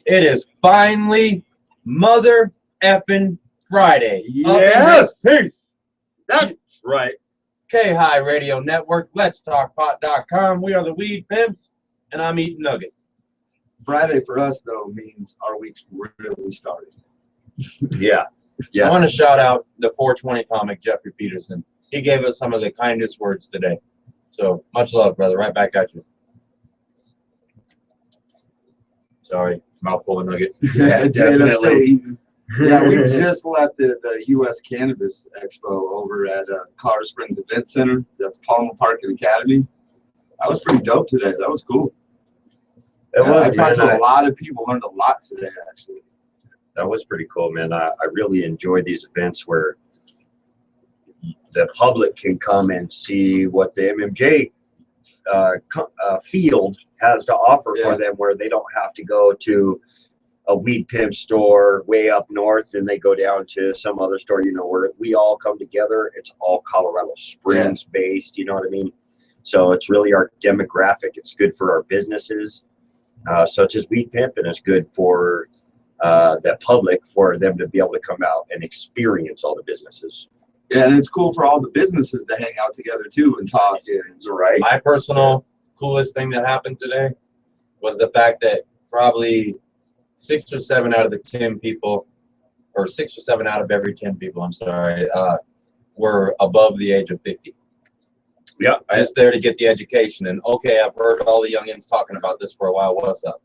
It is finally Mother Effin' Friday. Yes. Peace. That's right. K-High Radio Network, Let's Talk Pot.com. We are the Weed Pimps, and I'm eating nuggets. Friday for us, though, means our week's really started. Yeah. I want to shout out the 420 comic, Jeffrey Peterson. He gave us some of the kindest words today. So much love, brother. Right back at you. Sorry, mouthful of nugget. Yeah, definitely. Yeah, we just left the U.S. Cannabis Expo over at Colorado Springs Event Center. That's Palmer Park and Academy. That was pretty dope today. That was cool. I talked to a lot of people, learned a lot today, actually. That was pretty cool, man. I really enjoy these events where the public can come and see what the MMJ field has to offer for them, where they don't have to go to a Weed Pimp store way up north and they go down to some other store, where we all come together. It's all Colorado Springs based, you know what I mean? So it's really our demographic. It's good for our businesses, such as Weed Pimp, and it's good for the public, for them to be able to come out and experience all the businesses. Yeah, and it's cool for all the businesses to hang out together too and talk. Right. My personal coolest thing that happened today was the fact that probably 6 or 7 out of the 10 people, or 6 or 7 out of every 10 people, I'm sorry, were above the age of 50. Yeah. Just there to get the education. And okay, I've heard all the youngins talking about this for a while. What's up?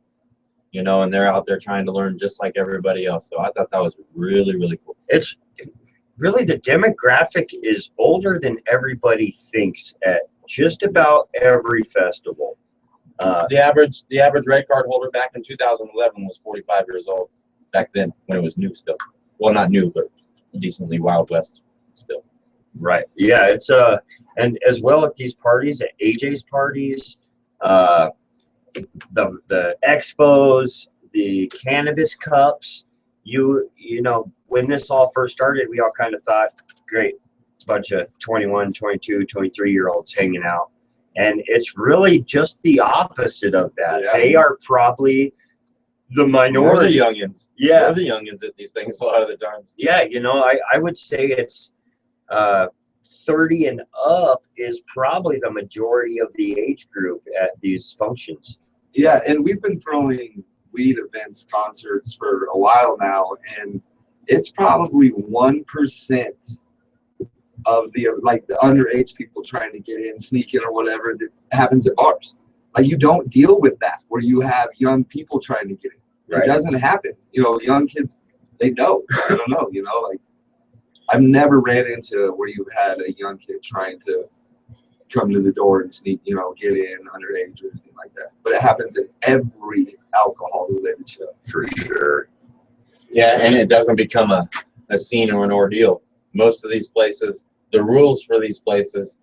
And they're out there trying to learn just like everybody else. So I thought that was really, really cool. It's really, the demographic is older than everybody thinks at just about every festival. The average red card holder back in 2011 was 45 years old. Back then, when it was new still. Well, not new, but decently Wild West still. Right. Yeah. It's and as well at these parties, at AJ's parties, the expos, the cannabis cups. When this all first started, we all kind of thought, great, bunch of 21, 22, 23-year-olds hanging out. And it's really just the opposite of that. Yeah. They are probably the minority. We're the youngins. Yeah. We're the youngins at these things a lot of the time. Yeah, I would say it's 30 and up is probably the majority of the age group at these functions. Yeah, and we've been throwing weed events, concerts for a while now, and it's probably 1% of the underage people trying to get in, sneak in or whatever that happens at bars. Like, you don't deal with that where you have young people trying to get in. Right. It doesn't happen. Young kids, they know. I don't know, I've never ran into where you've had a young kid trying to come to the door and sneak, get in underage or anything like that. But it happens at every alcohol-related show. For sure. Yeah, and it doesn't become a scene or an ordeal. Most of these places, the rules for these places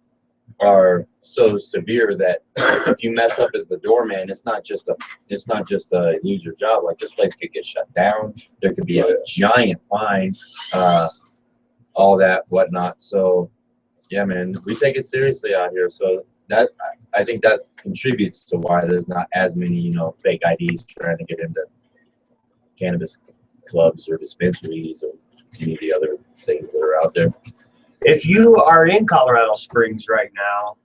are so severe that if you mess up as the doorman, it's not just a lose your job. Like, this place could get shut down. There could be a giant fine, all that whatnot. So yeah, man, we take it seriously out here. So that, I think that contributes to why there's not as many, fake IDs trying to get into cannabis clubs or dispensaries or any of the other things that are out there. If you are in Colorado Springs right now,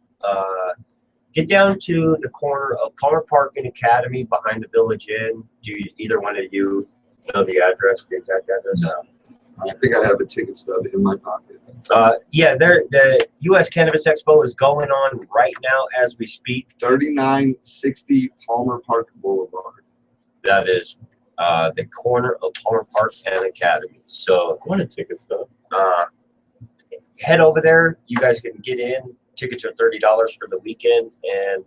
get down to the corner of Palmer Park and Academy behind the Village Inn. Do either one of you know the address, the exact address? No. I think I have a ticket stub in my pocket. Yeah, the U.S. Cannabis Expo is going on right now as we speak. 3960 Palmer Park Boulevard. That is the corner of Palmer Park and Academy. So I want a ticket stub. Head over there. You guys can get in. Tickets are $30 for the weekend. And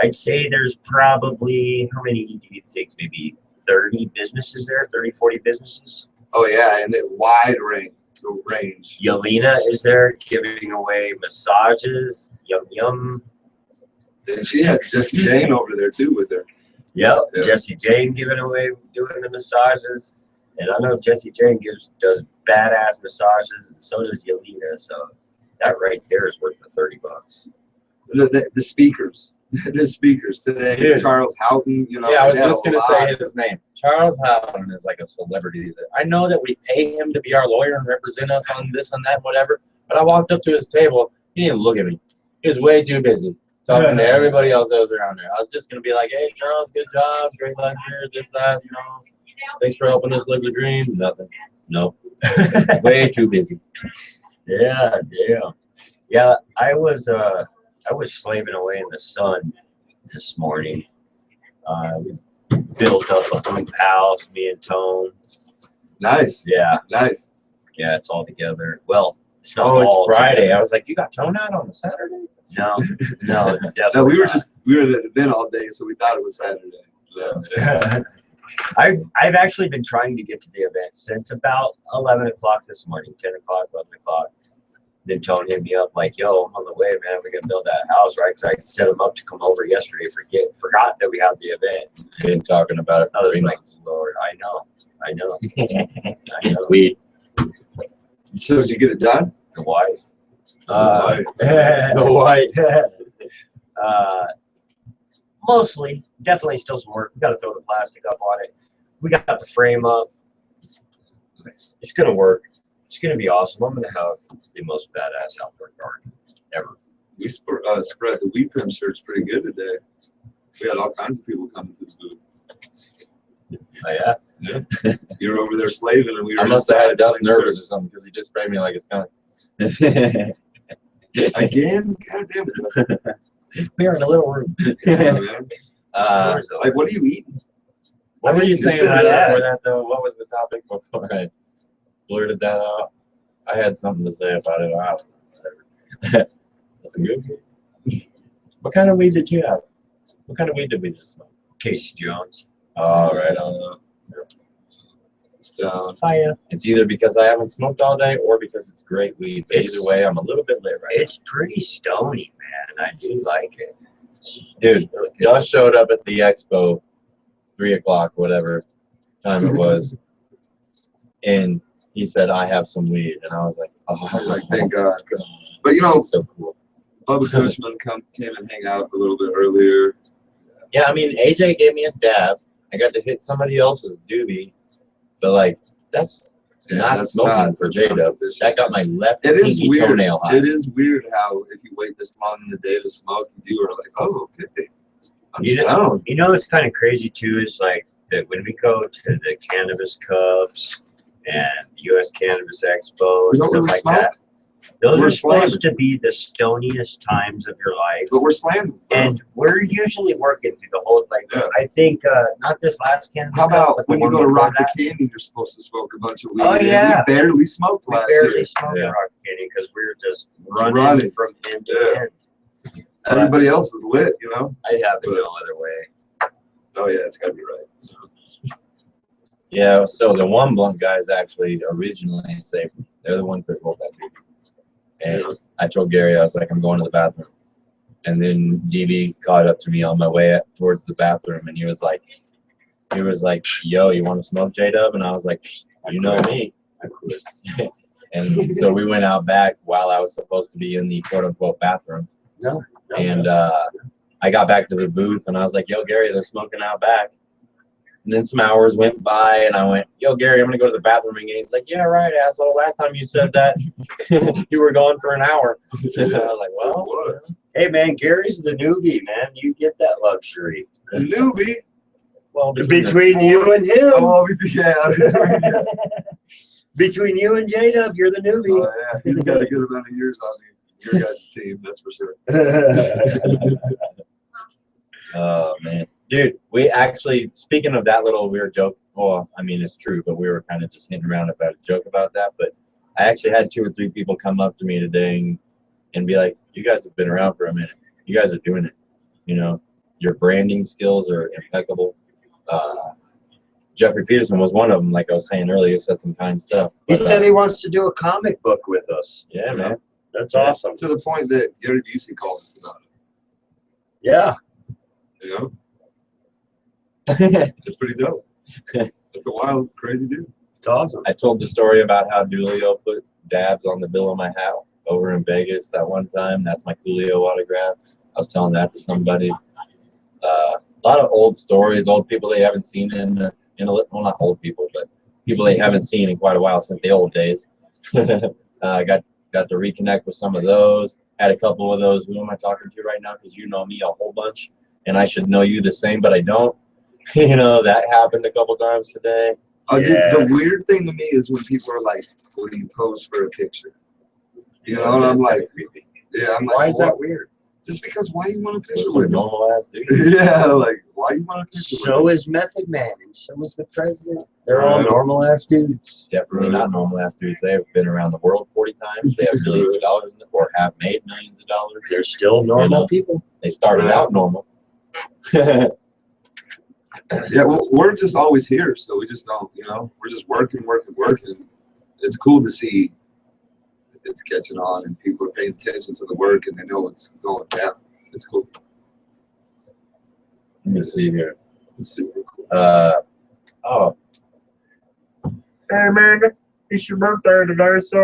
I'd say there's probably, how many do you think? Maybe 30 businesses there, 30, 40 businesses? Oh, yeah, and it wide range. Yelena is there giving away massages. Yum, yum. And she had Jesse Jane over there, too, with her. Yep, yeah. Jesse Jane giving away, doing the massages. And I know Jesse Jane does badass massages, and so does Yelena. So That right there is worth the $30. The speakers, the speakers today. Dude. Charles Houghton, you know. Yeah, I was they had just a gonna lot. say his name. Charles Howland is like a celebrity. I know that we pay him to be our lawyer and represent us on this and that, whatever. But I walked up to his table. He didn't look at me. He was way too busy talking to everybody else that was around there. I was just gonna be like, "Hey, Charles, good job, great lecture, this, that, you know. Thanks for helping us live the dream." Nothing. Nope. Way too busy. Yeah, damn. Yeah, I was slaving away in the sun this morning. We built up a hoop house, me and Tone. Nice, Yeah, nice. yeah, it's all together. Well, it's not Oh, it's all Friday. together. I was like, "You got tone out on the Saturday?" No, no, definitely. No, we were not. we were at an event all day, so we thought it was Saturday. Yeah. I've actually been trying to get to the event since about 11 o'clock this morning, 10 o'clock, 11 o'clock. Then Tone hit me up like, "Yo, I'm on the way, man. We're gonna build that house, right?" Because I set him up to come over yesterday. Forgot that we had the event. Been talking about it I for was 3 like, months. "Lord, I know, I know." We So did you get it done? The wife. The white. Mostly, definitely still some work. We got to throw the plastic up on it. We got the frame up. It's gonna work. It's gonna be awesome. I'm gonna have the most badass outdoor garden ever. We spread the wheat pimp shirts pretty good today. We had all kinds of people coming to the booth. Oh, yeah. You were over there slaving, and we were. I must have had inside Dust slaving nervous or shirts. something because he just sprayed me like it's coming. Again, God damn it! We are in a little room. Yeah, man. Like, what are you eating? What were you saying Yeah. right before that, though? What was the topic before I blurted that out? I had something to say about it. Wow. That's a good. What kind of weed did you have? What kind of weed did we just smoke? Casey Jones. Oh, right on. It's down. Fire. It's either because I haven't smoked all day or because it's great weed. But either way, I'm a little bit lit right It's pretty stony, man. I do like it. now. Dude, Gus showed up at the expo, 3 o'clock, whatever time it was, and he said, "I have some weed," and I was like, "Oh, I was like, thank God. But you know, That's so cool." Bubba Cushman came and hang out a little bit earlier. Yeah, I mean, AJ gave me a dab. I got to hit somebody else's doobie, but like that's Yeah, not that's smoking not- for that's not J-Dub. sufficient. That got my left It is pinky weird. toenail high. It is weird how if you wait this long in the day to smoke, you are like, oh, okay. I'm You know, stoned. you know what's kind of crazy too is like that when we go to the Cannabis Cups and the U.S. Cannabis Expo We and don't stuff really like smoke, that, those We're are supposed slamming. to be the stoniest times of your life. but we're slamming. bro. And we're usually working through the whole like. Yeah. I think not this last Cannabis How Cup, about but the when you one go to before Rock the that. Canyon, you're supposed to smoke a bunch of weed. Oh, and yeah. We barely smoked We last barely year. smoked Yeah. Rock Canyon because we were just running, Running. from end to Yeah. end. Everybody else is lit, you know? I'd have it no other way. Oh, yeah, it's got to be right. Yeah, so the One Blunt guys actually originally saved me. They're the ones that rolled that doobie. And Yeah. I told Gary, I was like, I'm going to the bathroom. And then DB caught up to me on my way towards the bathroom, and he was like, "Yo, you want to smoke, J-Dub?" And I was like, "You know me." I quit. And so we went out back while I was supposed to be in the quote unquote bathroom. No. And I got back to the booth and I was like, "Yo, Gary, they're smoking out back." And then some hours went by and I went, "Yo, Gary, I'm going to go to the bathroom again." He's like, "Yeah, right, asshole. Last time you said that, you were gone for an hour." And I was like, It "Well, was. Hey man, Gary's the newbie, man. You get that luxury. The newbie. well, Between you and him. Oh, yeah. Between you and J-Dub, you're the newbie. Oh, yeah. He's got a good amount of years on your guys' team, that's for sure. Oh, man. Dude, we actually, speaking of that little weird joke, well, I mean, it's true, but we were kind of just hinting around about a joke about that. But I actually had 2 or 3 people come up to me today and be like, "You guys have been around for a minute. You guys are doing it. You know, your branding skills are impeccable." Jeffrey Peterson was one of them. Like I was saying earlier, he said some kind stuff. He But, said he wants to do a comic book with us. yeah, man. That's Yeah. awesome. To the point that Gary Busey called us about Yeah. it. You know? It's pretty dope. It's a wild, crazy dude. It's awesome. I told the story about how Dulio put dabs on the bill of my over in Vegas that one time. That's my Coolio autograph. I was telling that to somebody. A lot of old stories, old people they haven't seen in well, not old people, but people they haven't seen in quite a while since the old days. Got to reconnect with some of those. Had a couple of those. Who am I talking to right now? Because you know me a whole bunch, and I should know you the same, but I don't. That happened a couple times today. Dude, the weird thing to me is when people are like, "Will you pose for a picture?" You know, and I'm like, creepy. "Yeah, I'm like, Why is what? that weird? Just because? Why you want a With picture some with me?" normal ass dude. Yeah, like why you want a picture? So with is Method Man, and so is the president. They're all Right. normal ass dudes. Definitely not normal ass dudes. They have been around the world 40 times. They have millions of dollars or have made millions of dollars. They're still normal You know. people. They started out normal. me? Yeah, well, we're just always here, so we just don't. We're just working. It's cool to see it's catching on and people are paying attention to the work and they know it's going down. It's cool. Let me see here. It's super cool. Oh, Hey Amanda, it's your birthday today, so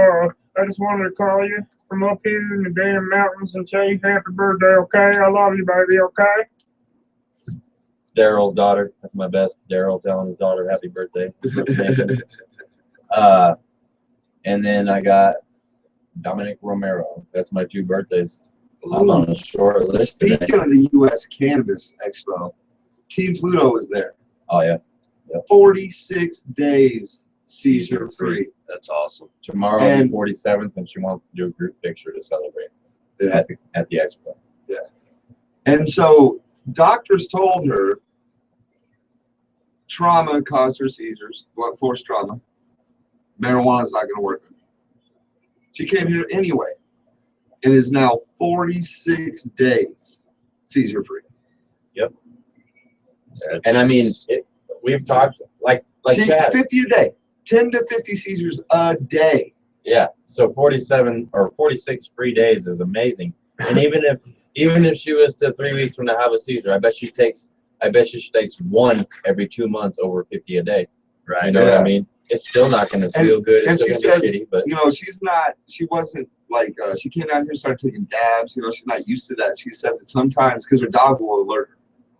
I just wanted to call you from up here in the damn mountains and tell you happy birthday, okay? I love you, baby, okay? it's Daryl's daughter. That's my best. Daryl telling his daughter happy birthday. And then I got Dominic Romero. That's my 2 birthdays. I'm on a short list today. Speaking of the U.S. Cannabis Expo, Team Pluto was there. Oh yeah. 46 days seizure free. That's awesome. Tomorrow And- the 47th, and she wants to do a group picture to celebrate Yeah. at the expo. And so doctors told her trauma caused her seizures, blunt force trauma. Marijuana's not going to work. She came here anyway and is now 46 days seizure free. And I mean, we've talked like She, Chad. 50 a day, 10 to 50 seizures a day. Yeah. So 47 or 46 free days is amazing. And even if she was to 3 weeks from now have a seizure, I bet she takes 1 every 2 months over 50 a day. Right. You know what Yeah. I mean? It's still not going to feel good. and It's she still going to says, be shitty, but she wasn't like, she came down here and started taking dabs. She's not used to that. She said that sometimes, because her dog will alert her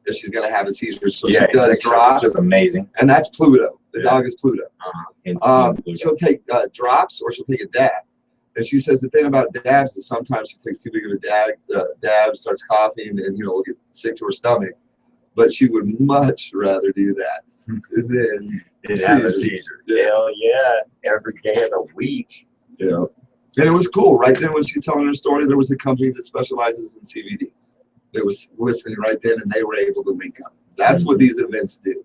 if she's going to have a seizure. So she does drops, It's amazing. and that's Pluto. The Yeah. dog is Pluto. Uh-huh. She'll take drops or she'll take a dab. And she says the thing about dabs is sometimes she takes too big of a dab, starts coughing, and will get sick to her stomach. But she would much rather do that than Have a seizure. Yeah. Hell yeah. Every day of the week. Yeah. And it was cool. Right then when she's telling her story, there was a company that specializes in CBDs. They was listening right then and they were able to link up. That's what these events do.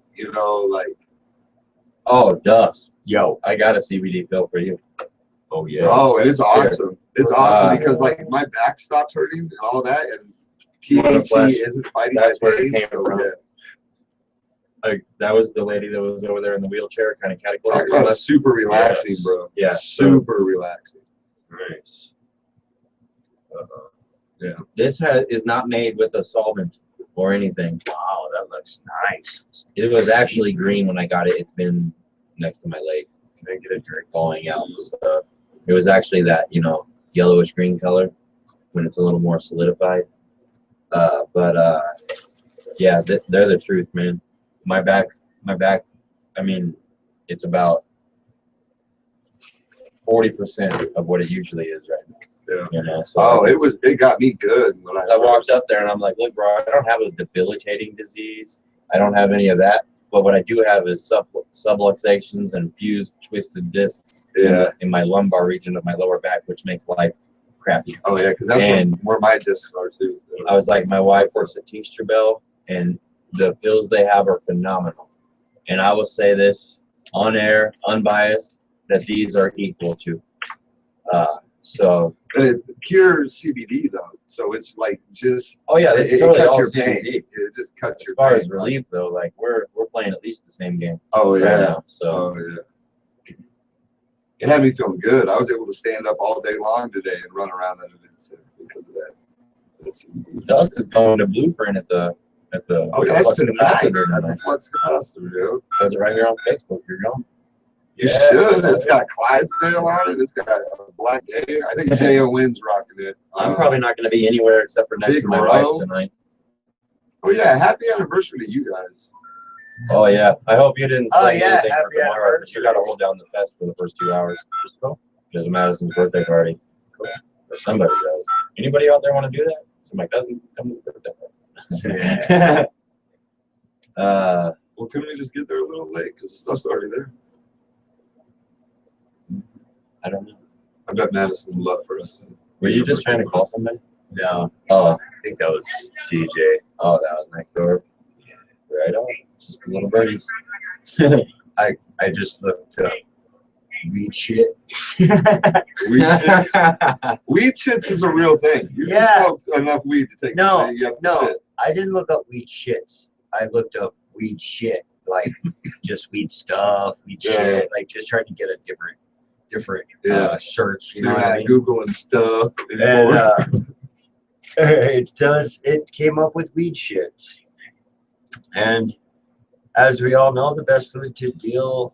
Oh, Dust. Yo. I got a CBD pill for you. Oh yeah. Oh, and it's awesome. It's awesome because Uh, my back stopped hurting and all that, and What a THC flash. isn't fighting That's my where it pain. came So, from. yeah. That was the lady that was over there in the wheelchair, kind of Talk catty-cornered. about super relaxing, Yes. bro. Yeah. Super relaxing. Nice. This is not made with a solvent or anything. Wow, that looks nice. It was actually green when I got it. It's been next to my leg. Can I get a drink? Falling out and stuff. It was actually that, yellowish green color when it's a little more solidified. Yeah, they're the truth, man. My back, I mean, it's about 40% of what it usually is right now. Yeah. So Oh, it's- it got me good when I walked up there and I'm like, look, bro, I don't have a debilitating disease. I don't have any of that. But what I do have is subluxations and fused twisted discs in my lumbar region of my lower back, which makes life crappy. Oh yeah, because that's And- where my discs are too. I was like, my wife works at Teamster Bell, and the pills they have are phenomenal. And I will say this on air, unbiased, that these are equal to. So, Pure CBD though, so it's like just oh yeah, this it is totally cuts all your pain. CBD. It just cuts As your far pain. as relief, though, like we're playing at least the same game Oh right yeah. now. So Oh yeah. It had me feeling good. I was able to stand up all day long today and run around that event center because of that. Dust is going to Blueprint at the Oh, that's Flux tonight Capacitor at the tonight. Flux Capacitor, dude. Says it right here on Facebook. You're going. You should. It's got Clydesdale on it. It's got a black A. I think J.O.N.'s rocking it. I'm probably not going to be anywhere except for next Big to my Bro. wife tonight. Oh yeah, happy anniversary to you guys. Oh yeah, I hope you didn't Oh, say yeah, anything for happy tomorrow. You got to hold down the fest for the first 2 hours. Because of Madison's birthday party. Or somebody does. Anybody out there want to do that? So my cousin come to the birthday party. Well, couldn't we just get there a little late because the stuff's already there? I don't know. I bet Madison would love for us. Were you just trying to call somebody? No, Oh, I think that was DJ. oh, that was next door. Right on. Just the little birdies. I just looked up weed shit. Weed shits. Weed shits is a real thing. You Yeah. just smoked enough weed to take No, you have to no. shit. I didn't look up weed shits. I looked up weed shit, like just weed stuff, weed Yeah. shit, like just trying to get a different Yeah. search. So You know you're what I not mean? Googling stuff And anymore. it came up with weed shits. And as we all know, the best food to deal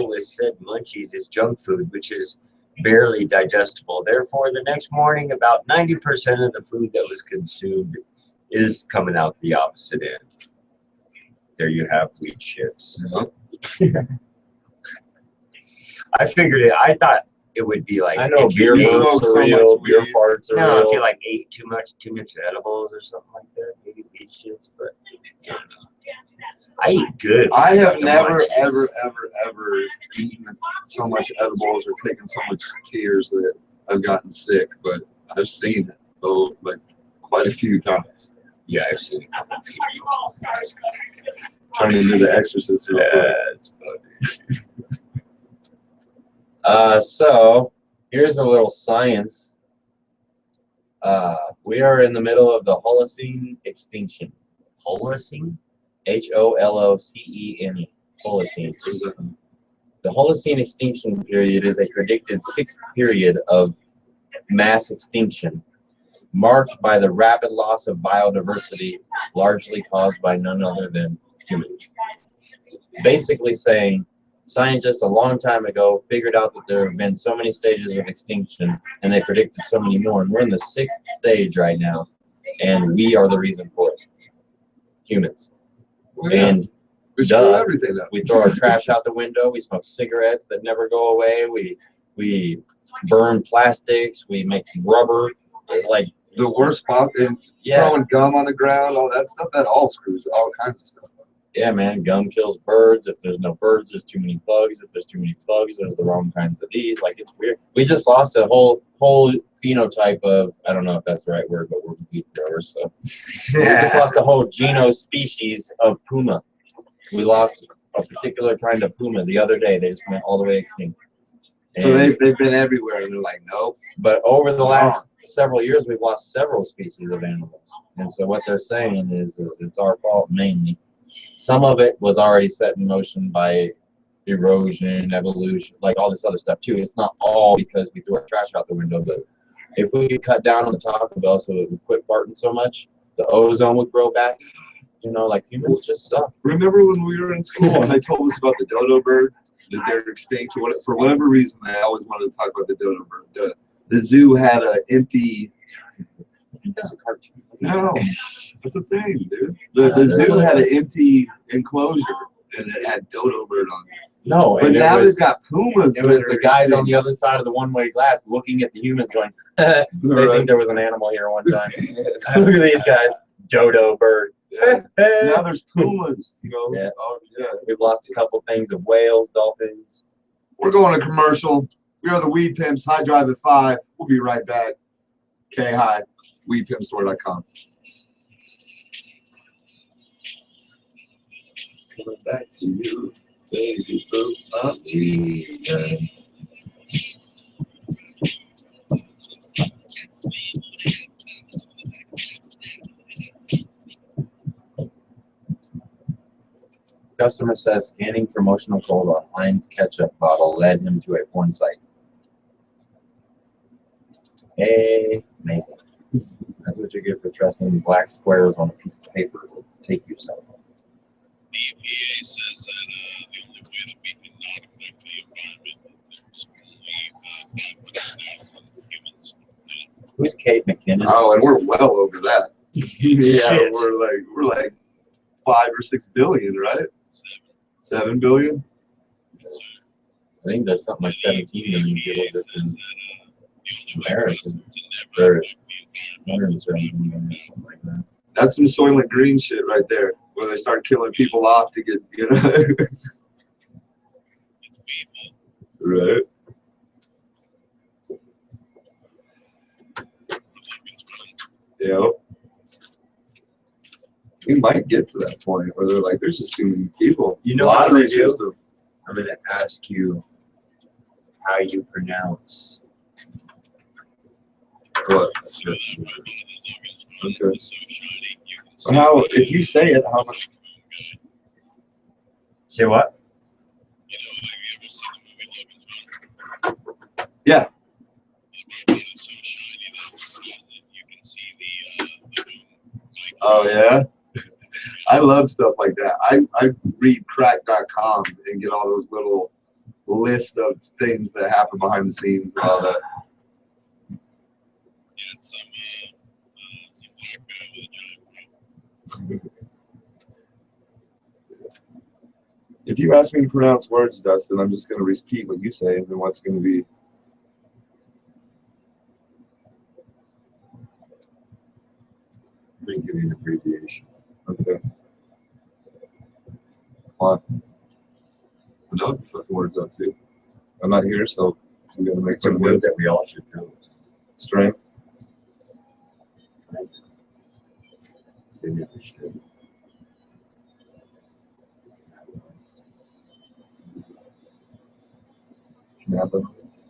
with said munchies is junk food, which is barely digestible. Therefore, the next morning, about 90% of the food that was consumed is coming out the opposite end. There you have weed shits. I figured it. I thought it would be like I know if you beer ate, farts smoke so are real. much Beer weed. farts are no, real. if you like ate too much edibles or something like that, maybe weed shits. But I don't know. I eat good. I have The never, munchies. ever eaten so much edibles or taken so much tears that I've gotten sick, but I've seen it though, like quite a few times. Yeah, I've seen a couple people. Trying to do The Exorcist. real quick. It's funny. So here's a little science. We are in the middle of the Holocene extinction. Holocene? Holocene. Holocene. What is that? The Holocene extinction period is a predicted sixth period of mass extinction, marked by the rapid loss of biodiversity, largely caused by none other than humans. Basically saying, scientists a long time ago figured out that there have been so many stages of extinction, and they predicted so many more. And we're in the sixth stage right now, and we are the reason for it. Humans. Well, yeah, And we screw duh. everything up. we throw our trash out the window. We smoke cigarettes that never go away. We burn plastics. We make rubber. Like, The worst spot and yeah, throwing gum on the ground, all that stuff, that all screws all kinds of stuff. yeah, man. Gum kills birds. If there's no birds, there's too many bugs. If there's too many bugs, there's the wrong kinds of these. Like, it's weird. We just lost a whole phenotype of, I don't know if that's the right word, but we're weed growers, so we just lost a whole species of puma. We lost a particular kind of puma the other day. They just went all the way extinct. So And- they've been everywhere, and they're like, nope. but over the last several years, we've lost several species of animals. And so what they're saying is it's our fault mainly. Some of it was already set in motion by erosion, evolution, like all this other stuff too. It's not all because we threw our trash out the window, but if we could cut down on the Taco Bell so that we quit farting so much, the ozone would grow back. You know, like humans just suck. Remember when we were in school and they told us about the dodo bird, that they're extinct? For whatever reason, I always wanted to talk about the dodo bird. The zoo had an empty. That's a cartoon. No, that's a thing, dude. The zoo had an empty enclosure and it had dodo bird on it. No, But and now it they've was, got pumas. it was the guys on the other side of the one-way glass looking at the humans going, they think there was an animal here one time. Look at these guys. Dodo bird. Yeah. Now there's pumas, you know. Yeah. Oh, yeah. We've lost a couple things of whales, dolphins. We're going to commercial. We are the Weed Pimps. High Drive at 5. We'll be right back. Okay, hi. WeedPimpStore.com. Coming back to you, baby boo. Customer says scanning promotional code on Heinz ketchup bottle led him to a porn site. Hey, amazing. That's what you get for trusting black squares on a piece of paper will take you somewhere. The EPA says that Who's Kate McKinnon? Oh, and we're well over that. Yeah, Shit. we're like 5 or 6 billion, right? 7 billion. I think there's something like 17 million people just in America. Or 117 million or something like that. That's some Soylent Green shit right there. Where they start killing people off to get, you know. Right. Yeah. We might get to that point where they're like, there's just too many people. You know how Lottery they do? system. I'm going to ask you how you pronounce. What? Okay. How, if you say it, how much? Say what? Yeah. Oh, yeah? I love stuff like that. I read crack.com and get all those little lists of things that happen behind the scenes and all that. If you ask me to pronounce words, Dustin, I'm just going to repeat what you say, and then what's going to be. Let me give you an abbreviation. Okay. Come on. I know the fucking words up too. I'm not here, so I'm going to make Some some words words. that we all should know. Strength. Cannabinoids.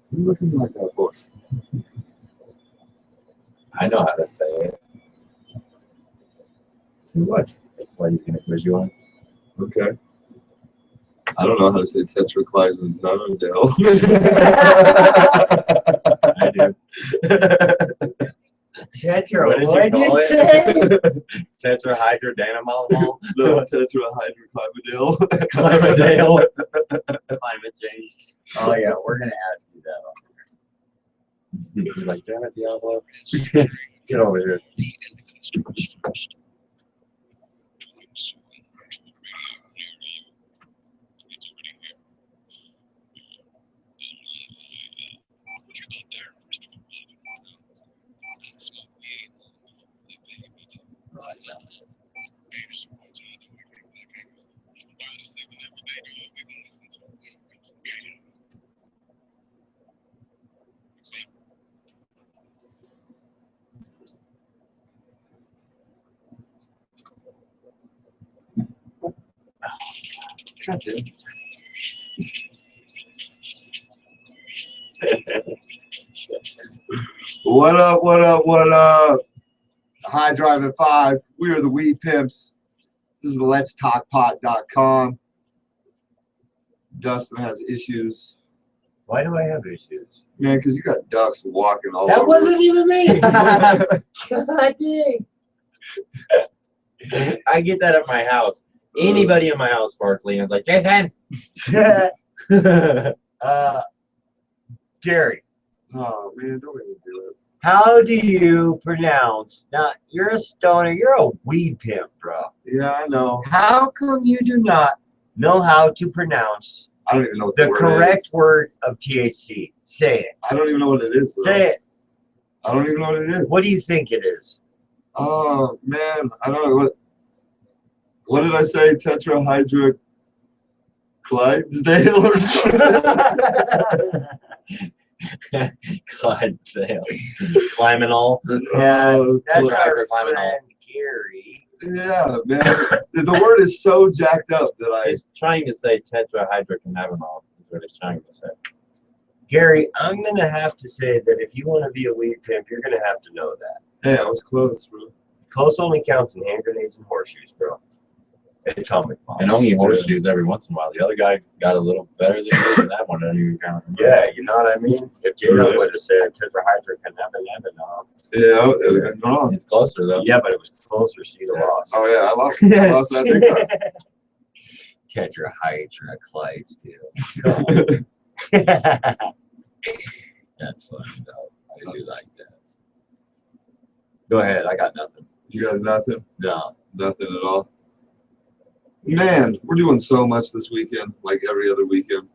What are you looking like that for? I know how to say it. Say what? What he's gonna quiz you on? Okay. I don't know how to say tetraclizandronidale. I do. Tetra, What did you what'd call it? say? Tetrahydrodynamol. No, tetrahydrocannabinol. Climate Climate change. Oh yeah, we're gonna ask you that. He's like, damn it, Diablo. Get over here. God damn. What up, what up, what up? High Driving 5. We are the Weed Pimps. This is letstalkpot.com. Dustin has issues. Why do I have issues? Man, because you got ducks walking all That over. wasn't even me. God dang. I get that at my house. Anybody in my house barks, Leon's like, Jason! Gary, Oh, man, don't even do it. how do you pronounce? Now, you're a stoner. You're a weed pimp, bro. Yeah, I know. How come you do not know how to pronounce I don't even know what the word correct is. word of THC? Say it. I don't even know what it is, bro. Say it. I don't even know what it is. What do you think it is? Oh, man, I don't know. What did I say? Tetrahydroclidesdale or something? Clydesdale. Climanol. Oh, That's Chloride our or Climanol. friend Gary. yeah, man. The word is so jacked up that I. He's trying to say tetrahydrocannabinol is what he's trying to say. Gary, I'm going to have to say that if you want to be a weed pimp, you're going to have to know that. Hey, I was close, bro. Close only counts in hand grenades and horseshoes, bro. Atomic bombs. And only horseshoes every once in a while. The other guy got a little better than me, and that one I didn't even count. Yeah, you know what I mean? If you know what to say, tetrahydrocannabinol. Yeah, it would have been wrong. It's closer though. Yeah, but it was closer, so you lost. Oh, yeah, I lost that big time. catch your hydroclides too. Come on. That's funny though. I do like that. Go ahead. I got nothing. You got nothing? No. Nothing at all. Man, we're doing so much this weekend, like every other weekend.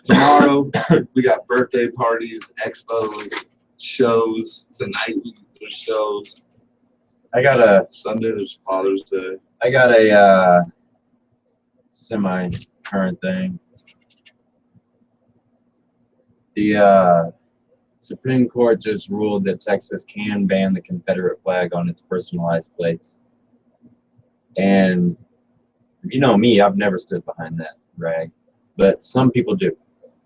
Tomorrow, we got birthday parties, expos, shows. Tonight, there's shows. I got a Sunday, there's Father's Day. semi-current thing. The Supreme Court just ruled that Texas can ban the Confederate flag on its personalized plates. And you know me, I've never stood behind that rag, but some people do.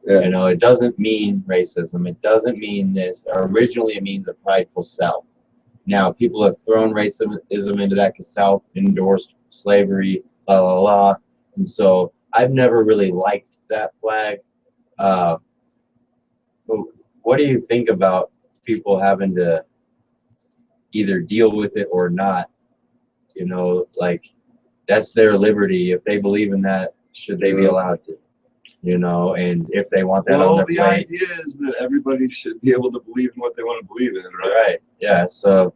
Yeah. You know, it doesn't mean racism. It doesn't mean this. Originally, it means a prideful South. Now, people have thrown racism into that because South endorsed slavery, la la la. And so I've never really liked that flag. But what do you think about people having to either deal with it or not? You know, like, that's their liberty. If they believe in that, should they be allowed to? You know, and if they want that on Well, their the plate. idea is that everybody should be able to believe in what they want to believe in, right? Right. Yeah. So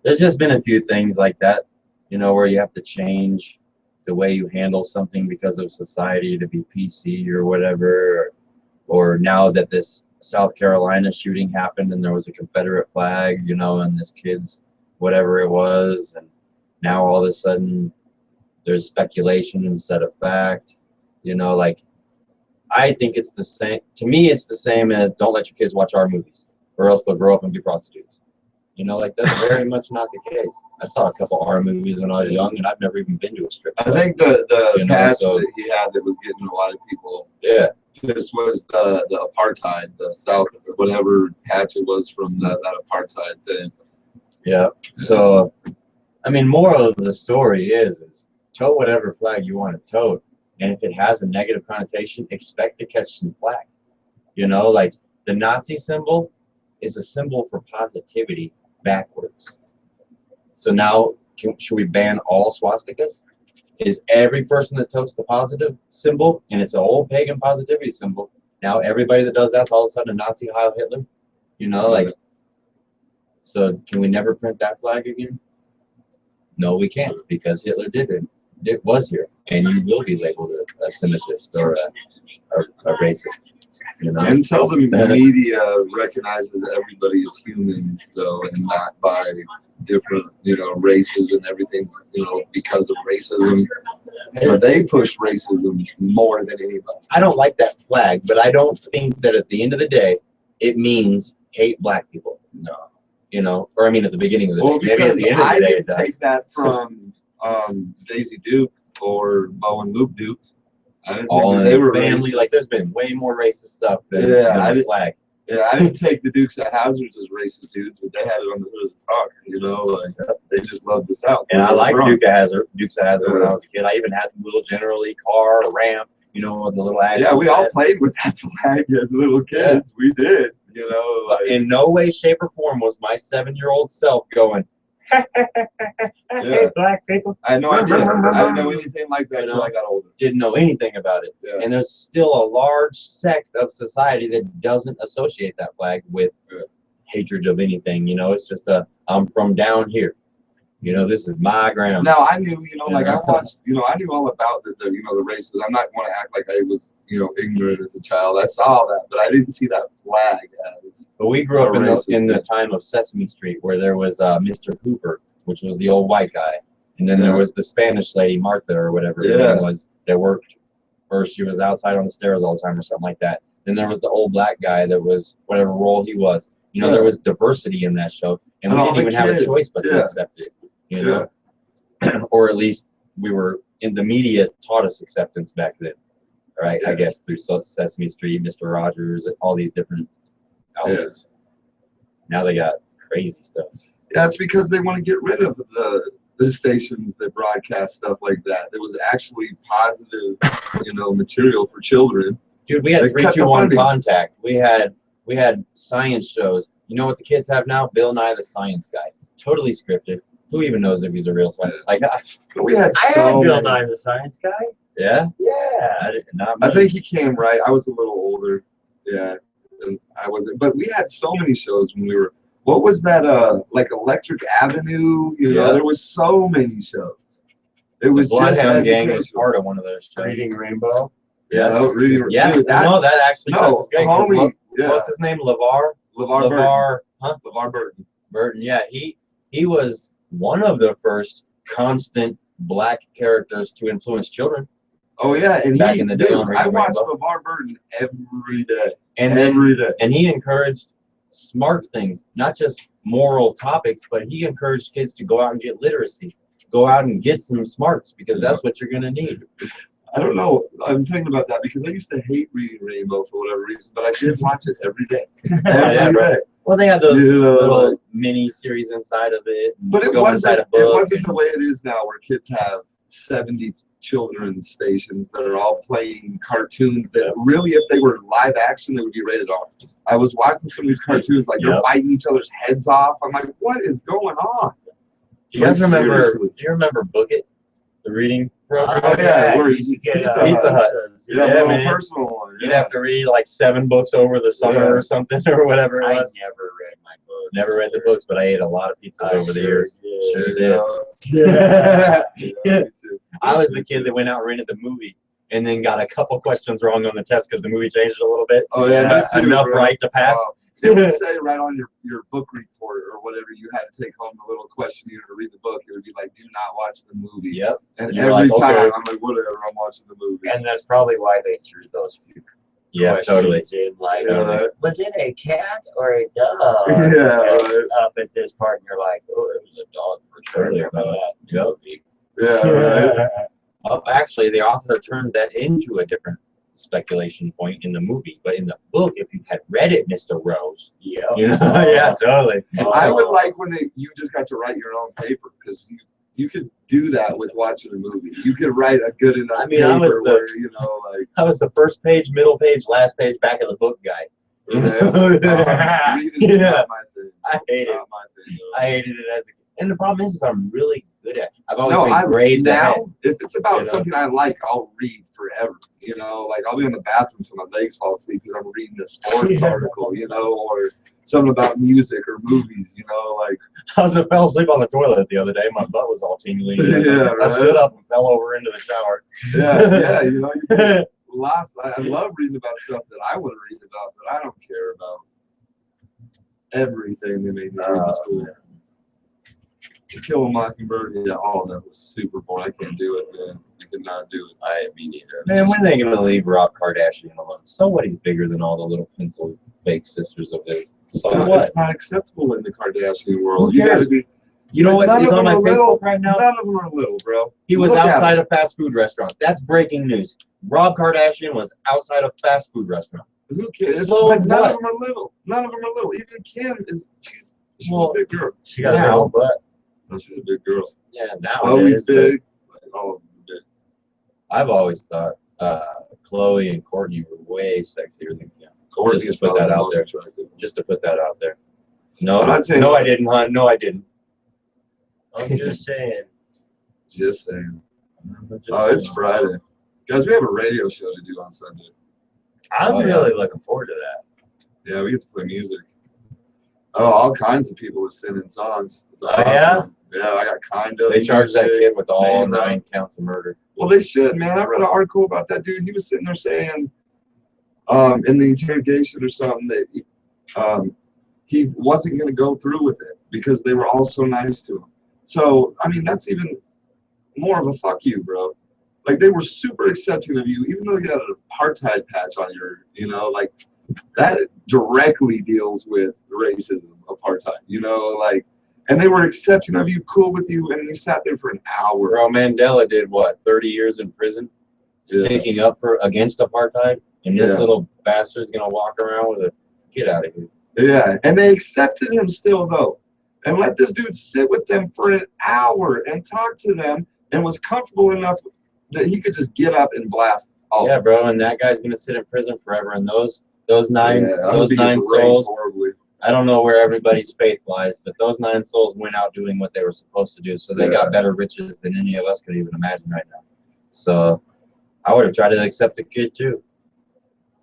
there's just been a few things like that, you know, where you have to change the way you handle something because of society to be PC or whatever. Or now that this South Carolina shooting happened and there was a Confederate flag, you know, and this kid's whatever it was. And now all of a sudden there's speculation instead of fact, you know, like, I think it's the same. To me, it's the same as don't let your kids watch our movies or else they'll grow up and be prostitutes. You know, like, that's very much not the case. I saw a couple R movies when I was young, and I've never even been to a strip I club. think the You know, patch so- that he had that was getting a lot of people. Yeah, This was the apartheid, the South, whatever patch it was from that apartheid thing. yeah. So, I mean, moral of the story is tow whatever flag you want to tow. And if it has a negative connotation, expect to catch some flack. You know, like the Nazi symbol is a symbol for positivity backwards. So now, should we ban all swastikas? Is every person that totes the positive symbol, and it's an old pagan positivity symbol, now everybody that does that's all of a sudden a Nazi Heil Hitler? You know, like, so can we never print that flag again? No, we can't, because Hitler did it. It was here, and you will be labeled a Semitist or a racist. You know, Until the media recognizes everybody as humans, though, and not by different, you know, races and everything, you know, because of racism. You know, they push racism more than anybody. I don't like that flag, but I don't think that at the end of the day, it means hate black people. No. You know, or I mean, at the beginning of the Well, day, maybe at because the end of I the day it didn't does. take that from Daisy Duke or Bo and Luke Duke. I didn't All think in they the were family, racist. like there's been way more racist stuff than, Yeah, than I the did- flag. Yeah, I didn't take the Dukes of Hazzards as racist dudes, but they had it on the hood of the car. You know, like they just loved the South. And I Where like they're from. Dukes of Hazzard when I was a kid. I even had the little General Lee car, a ramp, you know, with the little action Yeah, we all set. played with that flag as little kids. We did. You know, But like, in no way, shape, or form was my 7-year-old self going, I Yeah. hate black people. I had no idea. I didn't know anything like that You until know? I got older. didn't know anything about it. Yeah. And there's still a large sect of society that doesn't associate that flag with hatred of anything. You know, it's just I'm from down here. You know, this is my ground. Now I knew, you know, like I Yeah. watched, you know, I knew all about the you know, the races. I'm not going to act like I was, you know, ignorant as a child. I saw that, but I didn't see that flag as. But we grew up A in racist the thing. time of Sesame Street, where there was Mr. Hooper, which was the old white guy, and then there Yeah. was the Spanish lady Martha or whatever her Yeah. name was that worked, or she was outside on the stairs all the time or something like that. Then there was the old black guy that was whatever role he was. You know, Yeah. there was diversity in that show, and we And all didn't the even have a kids, choice but to yeah. accept it. You know, or at least we were in the media taught us acceptance back then, right? I Yeah. guess through Sesame Street, Mr. Rogers, all these different outlets. Now they got crazy stuff. Yeah, it's because they want to get rid of the stations that broadcast stuff like that. There was actually positive, you know, material for children. Dude, we had They cut the 3-2-1 funding. Contact. We had science shows. You know what the kids have now? Bill Nye the Science Guy. Totally scripted. Who even knows if he's a real scientist? Like, But we had I had so Bill many. Nye the Science Guy. yeah, Yeah. not I me. think he came right. I was a little older. Yeah. And I wasn't, but we had so many shows when we were, what was that, like Electric Avenue? You know, Yeah. there was so many shows. It The was just Bloodhound Gang was educational. part of one of those shows. Reading Rainbow. Yeah, no, really, Yeah, dude, no, that actually no, sounds great. 'Cause homie, yeah, What's his name? LeVar? LeVar Burton. LeVar, huh? LeVar Burton. Burton. Yeah, he was one of the first constant black characters to influence children. Oh yeah, and Back he, in the day dude, on I Reading watched Rainbow. LeVar Burton every day. And then Every day. and he encouraged smart things, not just moral topics, but he encouraged kids to go out and get literacy, go out and get some smarts because that's what you're gonna need. I don't know. I'm thinking about that because I used to hate Reading Rainbow for whatever reason, but I did watch it every day. Yeah, Every bro. day. Well, they had those You know, little like- mini series inside of it. But it go inside wasn't. a It book wasn't and- the way it is now, where kids have 70 children's stations that are all playing cartoons that really, if they were live action, they would be rated R. I was watching some of these cartoons, like they're Yep. fighting each other's heads off. I'm like, what is going on? Do you guys Like, remember? seriously. Do you remember Book It, the reading program? Oh, yeah, where you used to get Pizza Hut. pizzas. Yeah, Yeah, little man. personal one. You'd yeah. have to read like 7 books over the summer Yeah. or something or whatever it I was. never read my book. Never read the books, but I ate a lot of pizzas over the years. Sure did. Yeah, Yeah. me too. I was the kid that went out and rented the movie and then got a couple questions wrong on the test because the movie changed a little bit. Oh yeah, me too, Enough bro. right to pass. It would say right on your book report or whatever you had to take home the little questionnaire to read the book. It would be like, do not watch the movie. Yep. And You're every like, time okay. I'm like, whatever, I'm watching the movie. And that's probably why they threw those few Yeah, questions totally. in. Like, Yeah. was it a cat or a dog? Yeah, And right. up at this part, and you're like, oh, it was a dog for sure. Totally about that. Yep. Yeah, right. Oh, actually, the author turned that into a different speculation point in the movie, but in the book, if you had read it, Mr. Rose, Yeah. you know, yeah, totally. I would like when you just got to write your own paper because you could do that with watching a movie. You could write a good enough I mean, I paper was the- where, you know, like, I was the first page, middle page, last page, back of the book guy. You know? reading is Yeah. not my thing. I hate it. Not my thing. I hated it as a kid. And the problem is I'm really good at it. I've always No, been grades ahead. now, if it's about You know? something I like, I'll read forever. You know, like I'll be in the bathroom till my legs fall asleep because I'm reading a sports Yeah. article, you know, or something about music or movies, you know, like I fell asleep on the toilet the other day. My butt was all tingly. Yeah, I right. stood up and fell over into the shower. yeah, you know, you can I love reading about stuff that I want to read about, but I don't care about everything they made me read in school. To Kill a Mockingbird, yeah, all that was super boring. I can't do it, man. I could not do it. Me neither. Man, when are they going to leave Rob Kardashian alone? Somebody's bigger than all the little pencil fake sisters of his. So No, what? It's not acceptable in the Kardashian world. Who You gotta cares? be. You know what None is of on them my are Facebook little. right now? None of them are little, bro. He was Look at outside him. a fast food restaurant. That's breaking news. Rob Kardashian was outside a fast food restaurant. Who cares? So but none what? of them are little. None of them are little. Even Kim she's Well, a big girl. She got a Now- little butt. No, she's a big girl. Yeah, now Chloe's big. Like, all of them are big. I've always thought Chloe and Courtney were way sexier than Kim. Courtney's Just to put probably that the out most there. attractive. Just to put that out there. No, I'm not saying- no, I didn't, hon. No, I didn't. I'm just saying. Just saying. Oh, it's Friday. Guys, we have a radio show to do on Sunday. I'm Oh, yeah. really looking forward to that. Yeah, we get to play music. Oh, all kinds of people have sent in songs. It's awesome. yeah? Yeah, I got kind of. They charged that music. kid with all Name 9 counts of murder. Well, they should, man. I read an article about that dude. He was sitting there saying, in the interrogation or something, that he wasn't going to go through with it because they were all so nice to him. So, I mean, that's even more of a fuck you, bro. Like, they were super accepting of you, even though you had an apartheid patch on your, you know, like, that directly deals with racism, apartheid, you know, like, and they were accepting of you, cool with you, and you sat there for an hour. Bro, Mandela did what, 30 years in prison? Yeah. Sticking up against apartheid? And this Yeah. little bastard's going to walk around with a get out of here. Yeah, and they accepted him still, though, and let this dude sit with them for an hour and talk to them, and was comfortable enough that he could just get up and blast all. Yeah, bro, and that guy's going to sit in prison forever. And those nine I hope he gets raped souls, horribly. I don't know where everybody's faith lies, but those 9 souls went out doing what they were supposed to do. So they got better riches than any of us could even imagine right now. So I would have tried to accept the kid too.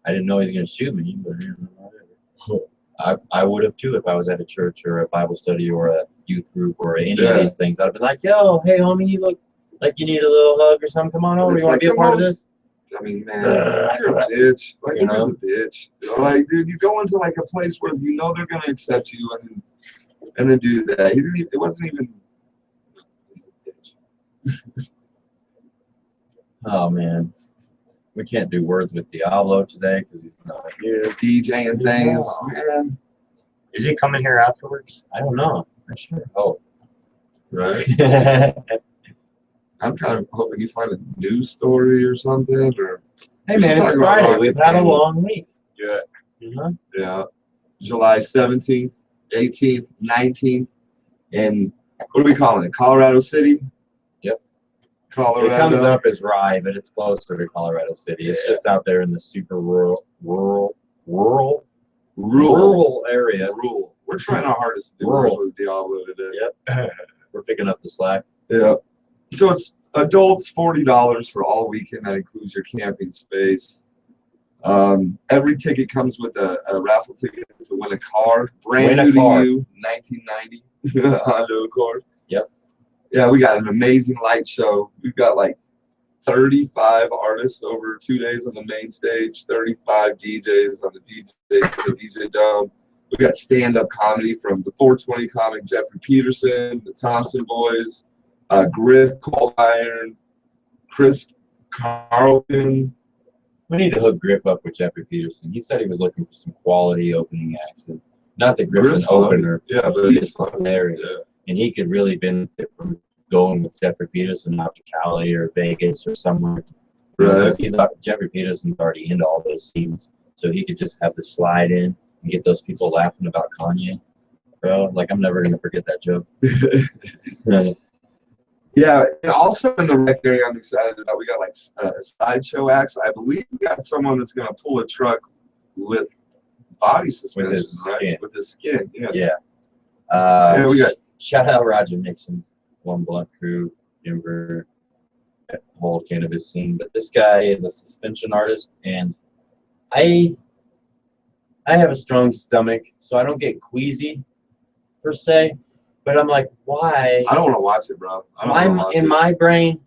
I didn't know he was going to shoot me, but whatever. I would have too if I was at a church or a Bible study or a youth group or any of these things. I'd have been like, yo, hey, homie, you look like you need a little hug or something. Come on over. It's You want to like be a part of the this? I mean, man, you're a bitch. Like, You you're know? a bitch. You know, like, dude, you go into like a place where you know they're gonna accept you, and then do that. He didn't. It wasn't even. He's a bitch. Oh, man. We can't do words with Diablo today because he's not here. DJing things, man. Is he coming here afterwards? I don't know. I sure hope. Right. Hey, I'm kind of hoping you find a news story or something, or man, should it's talk about Friday. Rocket We've had a Canyon. long week. yeah, You know? yeah. July 17th, 18th, 19th, and what are we calling it? Colorado City. Yep. Colorado. It comes up as Rye, but it's closer to Colorado City. It's just out there in the super rural area. Rural. We're trying our hardest to do Rural. words with Diablo today. Yep. We're picking up the slack. Yeah. So it's adults $40 for all weekend. That includes your camping space. Every ticket comes with a raffle ticket to win a car, brand Win a new car. to you, 1990 Honda Accord. Yep. Yeah, we got an amazing light show. We've got like 35 artists over 2 days on the main stage, 35 DJs on the DJ Dome. We got stand-up comedy from the 420 comic Jeffrey Peterson, the Thompson Boys, Griff Coldiron, Chris Carlton. We need to hook Griff up with Jeffrey Peterson. He said he was looking for some quality opening acts. And not that Griff's an Griff's funny. opener. Yeah, but He's he's funny. hilarious. Yeah. And he could really benefit from going with Jeffrey Peterson out to Cali or Vegas or somewhere. Right. Because Jeffrey Peterson's already into all those scenes. So he could just have the slide in and get those people laughing about Kanye. Bro, like, I'm never going to forget that joke. Yeah, and also in the rec area, I'm excited about. We got like sideshow acts. I believe we got someone that's going to pull a truck with body suspension, his right? skin. With the skin. Yeah. Yeah. Yeah, we got. Shout out Roger Nixon, One Blunt Crew, Denver, that whole cannabis scene. But this guy is a suspension artist, and I have a strong stomach, so I don't get queasy per se. But I'm like, why? I don't want to watch it, bro. I don't want to I'm watch in it. my brain.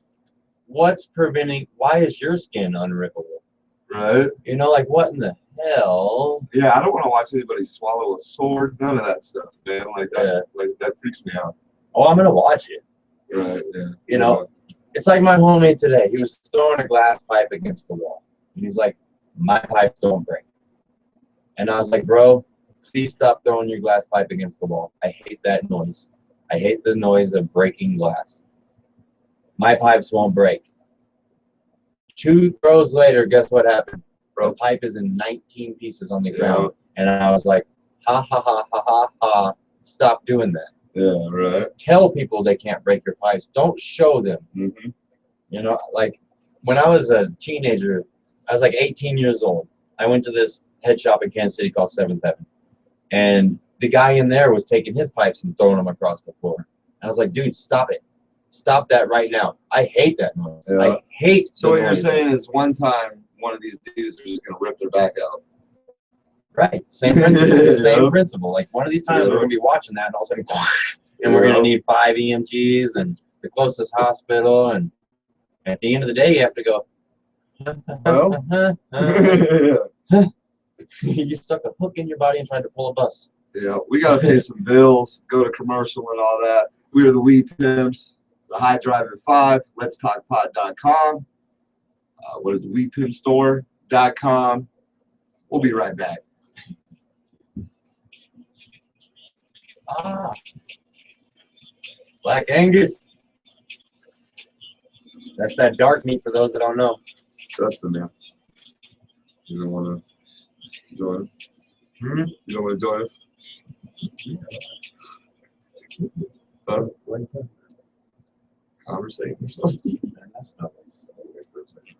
What's preventing? Why is your skin unrippable? Right? You know, like what in the hell? Yeah, I don't want to watch anybody swallow a sword. None of that stuff, man. Like that. Yeah. Like that freaks me out. Oh, I'm gonna watch it. Right? Yeah. You know, it's like my homie today. He was throwing a glass pipe against the wall. And he's like, my pipes don't break. And I was like, bro, please stop throwing your glass pipe against the wall. I hate that noise. I hate the noise of breaking glass. My pipes won't break. 2 throws later, guess what happened? Bro, the pipe is in 19 pieces on the ground. And I was like, ha, ha, ha, ha, ha, ha. Stop doing that. Yeah. Right. Tell people they can't break your pipes. Don't show them. Mm-hmm. You know, like when I was a teenager, I was like 18 years old. I went to this head shop in Kansas City called Seventh Heaven. And the guy in there was taking his pipes and throwing them across the floor. And I was like, dude, stop it. Stop that right now. I hate that noise. Yeah. I hate So the what you're noise. saying is one time one of these dudes are just gonna rip their back out. Right. Same principle. Yeah. Same principle. Like one of these times Yeah. we're going to be watching that and all of a sudden, and we're going to need 5 EMTs and the closest hospital. And at the end of the day, you have to go, Yeah. you stuck a hook in your body and tried to pull a bus. Yeah, we got to pay some bills, go to commercial and all that. We are the Weed Pimps, it's the High Drive at 5, letstalkpod.com. What is it, weedpimpstore.com. We'll be right back. Black Angus. That's that dark meat for those that don't know. Trust them, man. You don't want to join us? Hmm? You don't want to join us? Conversation or something? That's not like so weird for a second.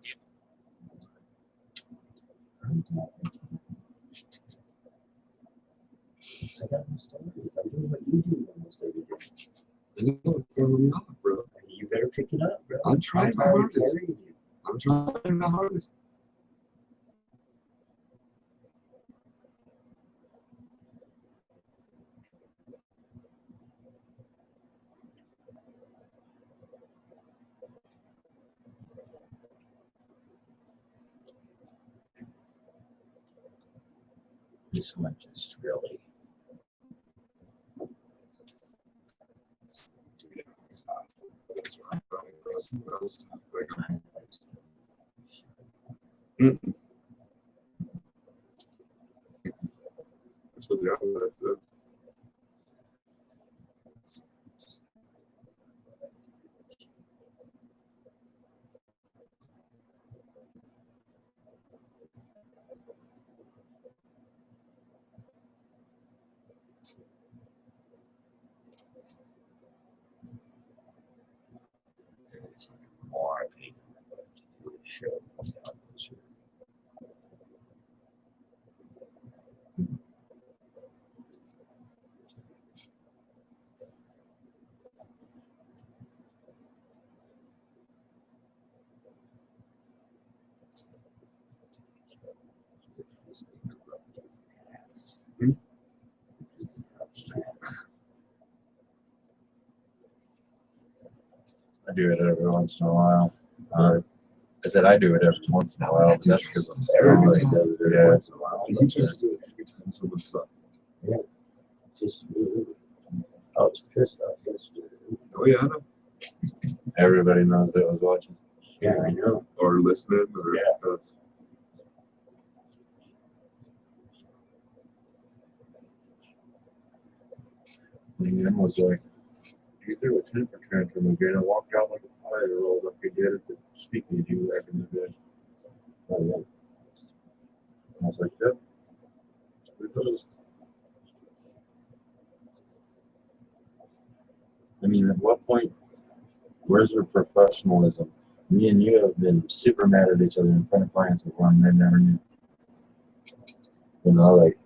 I telling stories. I'm doing what you do almost every day. You know, it's throwing me off, bro. You better pick it up, bro. I'm trying my tired of hardest. carrying you. I'm trying my hardest. This one just really. That's what I'm probably grossing those. Mm-mm. That's what the other the It's more people to do the show. I do it every once in a while. I said I do it every once in a while, but that's because I'm Everybody strong. does it every Yeah. once in a while. he tries to do it every time someone's stuck. Just, I was pissed off yesterday. Oh yeah, I know. Everybody knows that was watching. Yeah, I know. Or listening, or Yeah. And I was like, you threw a temper tantrum again. I walked out like a 5-year-old like I did at the speaking to you back in the day. Oh, yeah. I was like, yep. That's what it does. I mean, at what point, where's your professionalism? Me and you have been super mad at each other in front of clients before, and they never knew. You know, like,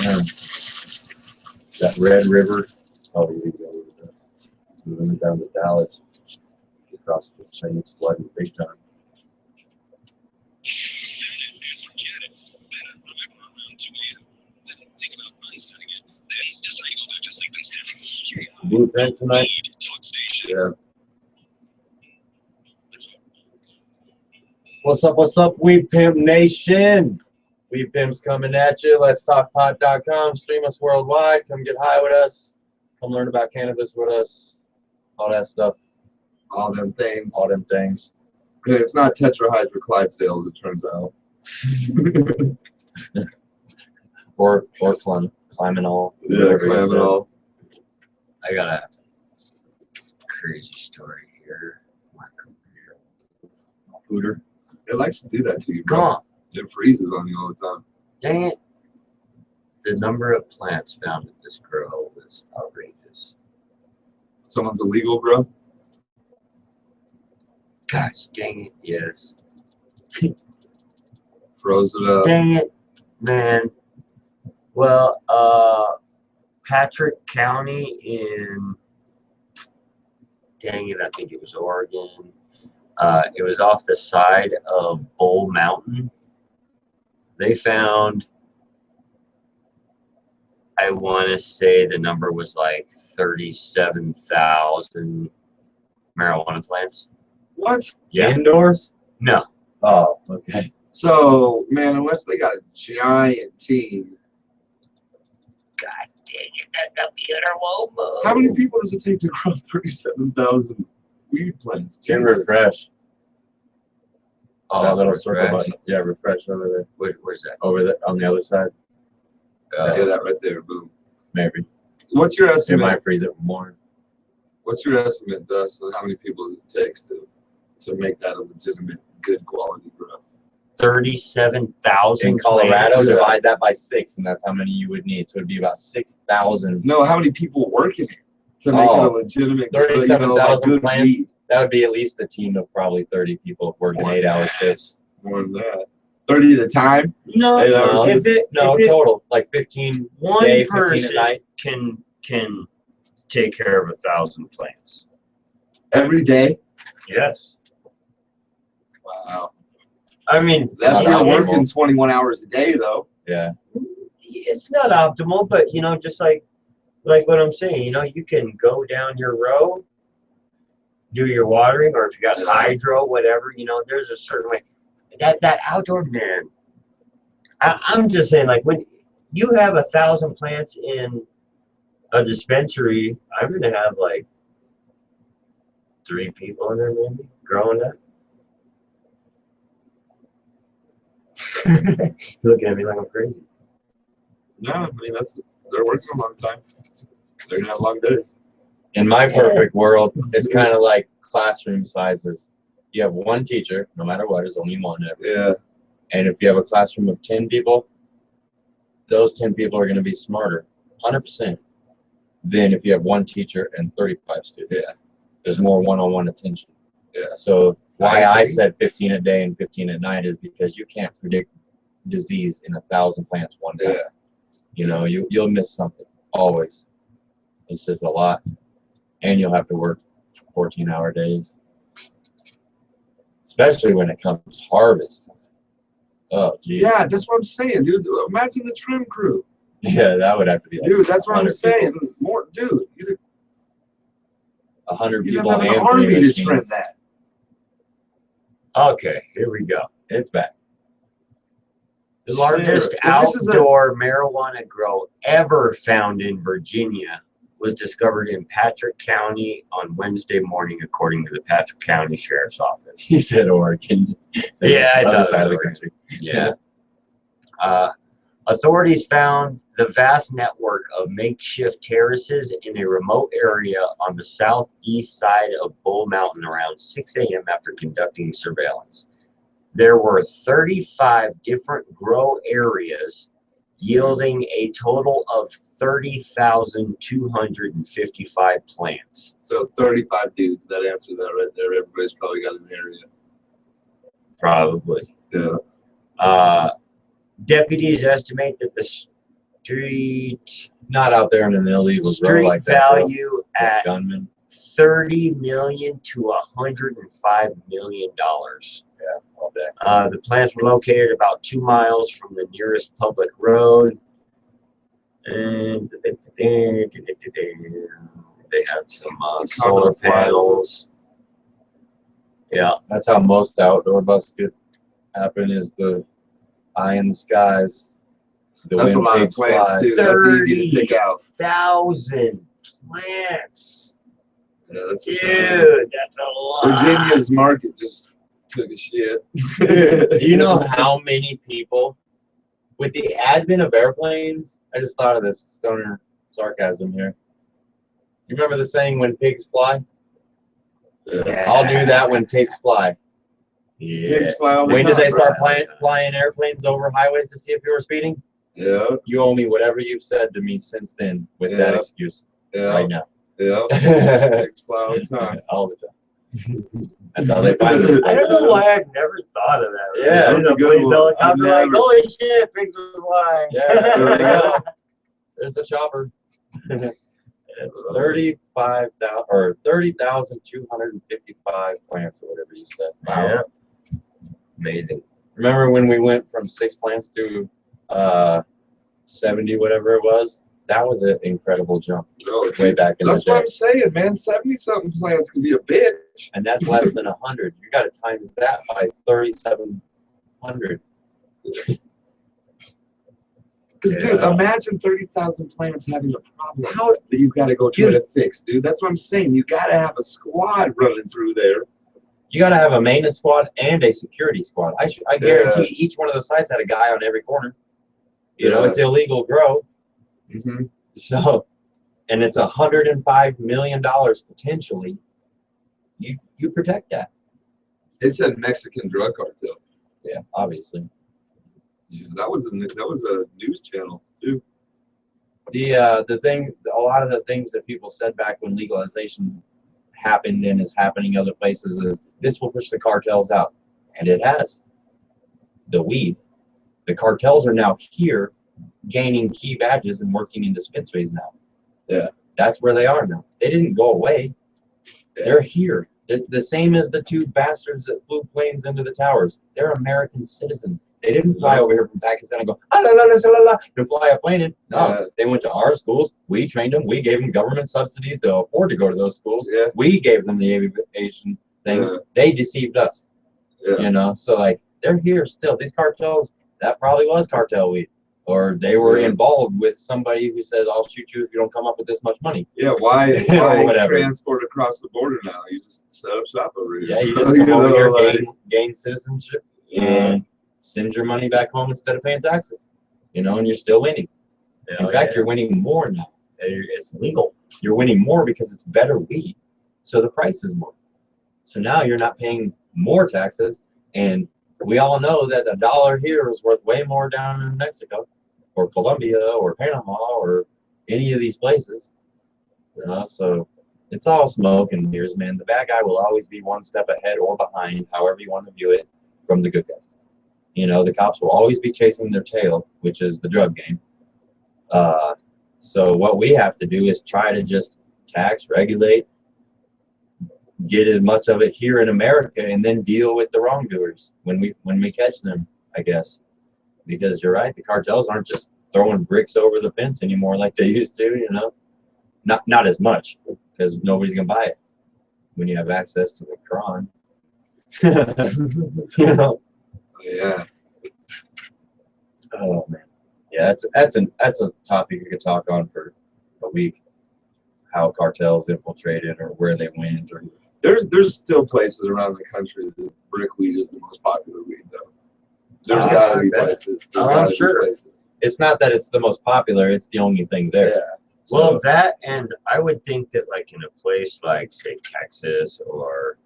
yeah. That Red River, oh, you go with that. We went down to Dallas, across the thing, it's flooding big time. Blue pen tonight? Yeah. What's up, Weed Pimp Nation? Weed Pimp's coming at you. Let's talk pot.com. Stream us worldwide. Come get high with us. Come learn about cannabis with us. All that stuff. all them things. All them things. It's not tetrahydroclydesdale, as it turns out. Or climbing all. Yeah, climbing all. I got a crazy story here. Hooter. It likes to do that to you, bro. Come on. It freezes on you all the time. Dang it. The number of plants found at this grow was outrageous. Someone's illegal, bro. Gosh, dang it. Yes. Froze it up. Dang it, man. Well, Patrick County in, dang it, I think it was Oregon. It was off the side of Bull Mountain. They found, I want to say the number was like 37,000 marijuana plants. What? Yeah. Indoors? No. Oh, okay. So, man, unless they got a giant team, God dang it, that computer won't move. how many people does it take to grow 37,000 weed plants? Hit Jesus. refresh. Oh, that little refresh. circle button. Yeah, refresh over there. Where's that? Over there on the other side. Yeah, that right there, boom. Maybe. What's your It estimate? might freeze it more. What's your estimate, Dustin? How many people it takes to make that a legitimate, good quality grow? 37,000 In Colorado, plants. divide that by 6, and that's how many you would need. So it'd be about 6,000. No, how many people work in it to make it a Oh, legitimate, 37,000 good plants? weed. That would be at least a team of probably 30 people working More 8-hour than shifts. More than that. 30 at a time. No, Hey, that was if it No, if it, total. Like 15 one day, 15 at person night. can take care of 1,000 plants. Every day. Yes, Wow. I mean That's not you're optimal. working 21 hours a day though. Yeah. it's not optimal, but just like what I'm saying, you can go down your row, do your watering, or if you got Yeah. hydro, whatever, there's a certain way. That outdoor man. I'm just saying, like when you have 1,000 plants in a dispensary, I'm gonna have like 3 people in there maybe growing that. You're looking at me like I'm crazy. No, I mean they're working a long time. They're gonna have long days. In my perfect world, it's kind of like classroom sizes. You have one teacher, no matter what, there's only one ever. Yeah. And if you have a classroom of 10 people, those 10 people are going to be smarter, 100%, than if you have one teacher and 35 students. Yeah. There's more one-on-one attention. Yeah. So why I I agree. said 15 a day and 15 at night is because you can't predict disease in 1,000 plants one time. Yeah. You'll miss something always. It's just a lot, and you'll have to work 14-hour days, especially when it comes harvest time. Oh, geez. Yeah, that's what I'm saying, dude. Imagine the trim crew. Yeah, that would have to be like Dude, that's what I'm 100 saying. people. More, dude. 100 You'd have people to have and an army three to machines. trim that. Okay, here we go. It's back. The largest Sure. And this is outdoor marijuana grow ever found in Virginia was discovered in Patrick County on Wednesday morning, according to the Patrick County Sheriff's Office. He said Oregon. Yeah, I Other thought side it of the was country. Yeah. Authorities found the vast network of makeshift terraces in a remote area on the southeast side of Bull Mountain around 6 a.m. after conducting surveillance. There were 35 different grow areas, yielding a total of 30,255 plants. So 35 dudes that answer that right there. Everybody's probably got an area. Probably. Yeah. Deputies estimate that the street Not out there in an illegal grow street like that. bro. value at Gunman. $30 million to $105 million. Yeah, all day. The plants were located about 2 miles from the nearest public road. And they had some solar panels. Yeah. That's how most outdoor busts could happen, is the eye in the skies. The That's a wind lot of pigs plants fly. too. That's easy to pick out. 1,000 plants. Yeah, that's a Dude, shame. that's a lot. Virginia's market just took a shit. Do you know how many people, with the advent of airplanes, I just thought of this stoner sarcasm here. You remember the saying, when pigs fly? Yeah. I'll do that when pigs fly. Yeah. Pigs fly all the When did they time, start right. flying airplanes over highways to see if you were speeding? Yeah, You owe me whatever you've said to me since then with that Yeah. excuse yeah, right now. yeah. Pigs fly all the time. All the time. That's how they find us. I don't know why I've never thought of that. Yeah, There's that's a a good police one. helicopter I've like, never- holy shit, pigs are flying. Yeah, there you go. There's the chopper. It's 35,000 or 30,255 plants or whatever you said. Yeah. Amazing. Remember when we went from 6 plants to 70, whatever it was? That was an incredible jump Oh, way back in the that's what day. I'm saying, man. 70-something plants can be a bitch. And that's less than 100. You got to times that by 3,700. Because, dude, Yeah. imagine 30,000 plants having a problem that you've got to go try to fix, dude. That's what I'm saying. You got to have a squad running through there. You got to have a maintenance squad and a security squad. I guarantee each one of those sites had a guy on every corner. You know, Yeah. it's illegal grow. Mm-hmm. So, and it's $105 million potentially. You protect that. It's a Mexican drug cartel. Yeah, obviously. Yeah, that was a news channel too. The thing, a lot of the things that people said back when legalization happened and is happening other places is this will push the cartels out, and it has. The weed, the cartels are now here, gaining key badges and working in dispensaries now. Yeah. That's where they are now. They didn't go away. They're here. The same as the two bastards that flew planes into the towers. They're American citizens. They didn't fly over here from Pakistan and go, ah, la, la, la, la, la, to fly a plane in. No, Yeah. they went to our schools. We trained them. We gave them government subsidies to afford to go to those schools. Yeah. We gave them the aviation things. Yeah. They deceived us. Yeah. You know, so like they're here still. These cartels, that probably was cartel weed. Or they were Yeah. involved with somebody who says, I'll shoot you if you don't come up with this much money. Yeah, why Or whatever. transport across the border now? You just set up shop over here. Yeah, you just come over know, here, like, gain citizenship, Yeah. and send your money back home instead of paying taxes. You know, and you're still winning. In fact, you're winning more now. It's legal. You're winning more because it's better weed, so the price is more. So now you're not paying more taxes, and we all know that a dollar here is worth way more down in Mexico, or Colombia, or Panama, or any of these places. You know, so it's all smoke and mirrors, man. The bad guy will always be one step ahead or behind, however you want to view it, from the good guys. You know, the cops will always be chasing their tail, which is the drug game. So what we have to do is try to just tax, regulate, get as much of it here in America, and then deal with the wrongdoers when we catch them, I guess. Because you're right, the cartels aren't just throwing bricks over the fence anymore like they used to, you know. Not as much, because nobody's gonna buy it when you have access to the Quran. You know. Yeah. Oh man. Yeah, that's a topic you could talk on for a week. How cartels infiltrated or where they went or There's still places around the country that brick weed is the most popular weed though. There's Ah, gotta be I bet. places. Oh, There's I'm gotta be sure. places. it's not that it's the most popular, it's the only thing there. Yeah. Well, So, that, and I would think that like in a place like say Texas or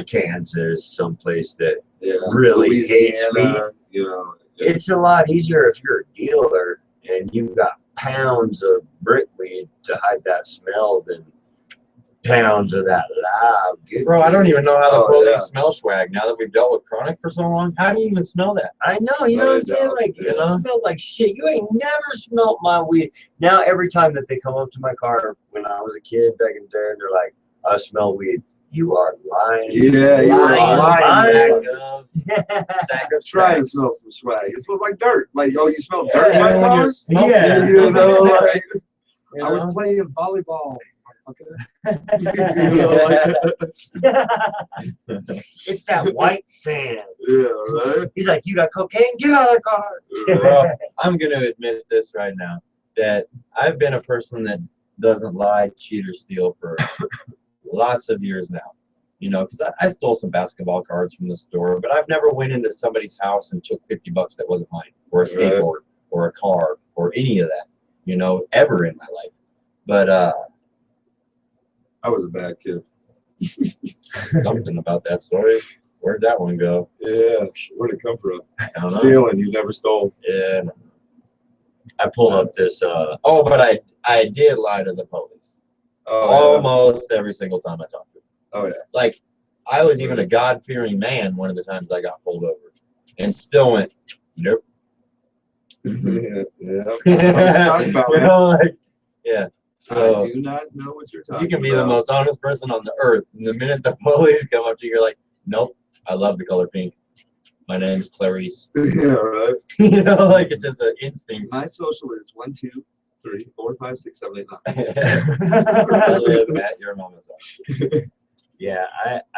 Kansas, someplace that Yeah. really hates Louisiana, you know. it's a lot easier if you're a dealer and you've got pounds of brickweed to hide that smell than pounds of that loud good bro, I don't weed. even know how the Oh, police yeah. smell swag now that we've dealt with chronic for so long. How do you even smell that? I know, you know what I'm saying? Like, Yeah. it smells like shit. You ain't never smelt my weed. Now, every time that they come up to my car when I was a kid back in the day, and they're like, I smell weed. You are lying. Yeah, you're lying. Sack of Try to sacks. smell some swag. It smells like dirt. Like, oh, you smell dirt in Yeah, my when car? you smoke Yeah, it, it you smells know, like like, cigarettes, you I was know? playing volleyball. It's that white sand. Yeah, right? He's like, you got cocaine? Get out of the car. Bro, I'm going to admit this right now, that I've been a person that doesn't lie, cheat, or steal for lots of years now. You know, because I stole some basketball cards from the store, but I've never went into somebody's house and took $50 that wasn't mine, or a Right. skateboard, or a car, or any of that, you know, ever in my life. But I was a bad kid. something about that story. Where'd that one go? Yeah, where'd it come from? I don't know. Stealing, you never stole. Yeah. I pulled up this, Oh, but I did lie to the police. Oh, Almost every single time I talked to them. yeah. Oh, yeah. Like, I was even a God-fearing man one of the times I got pulled over, and still went, nope. Yeah. You talking about, man. know, like, yeah. So I do not know what you're talking you can be about. the most honest person on the earth, and the minute the police come up to you, you're like, nope, I love the color pink. My name's Clarice. Yeah, right. You know, like it's just an instinct. My social is 1, 2, 3, 4, 5, 6, 7, 8, 9. I live at your mama's house. yeah,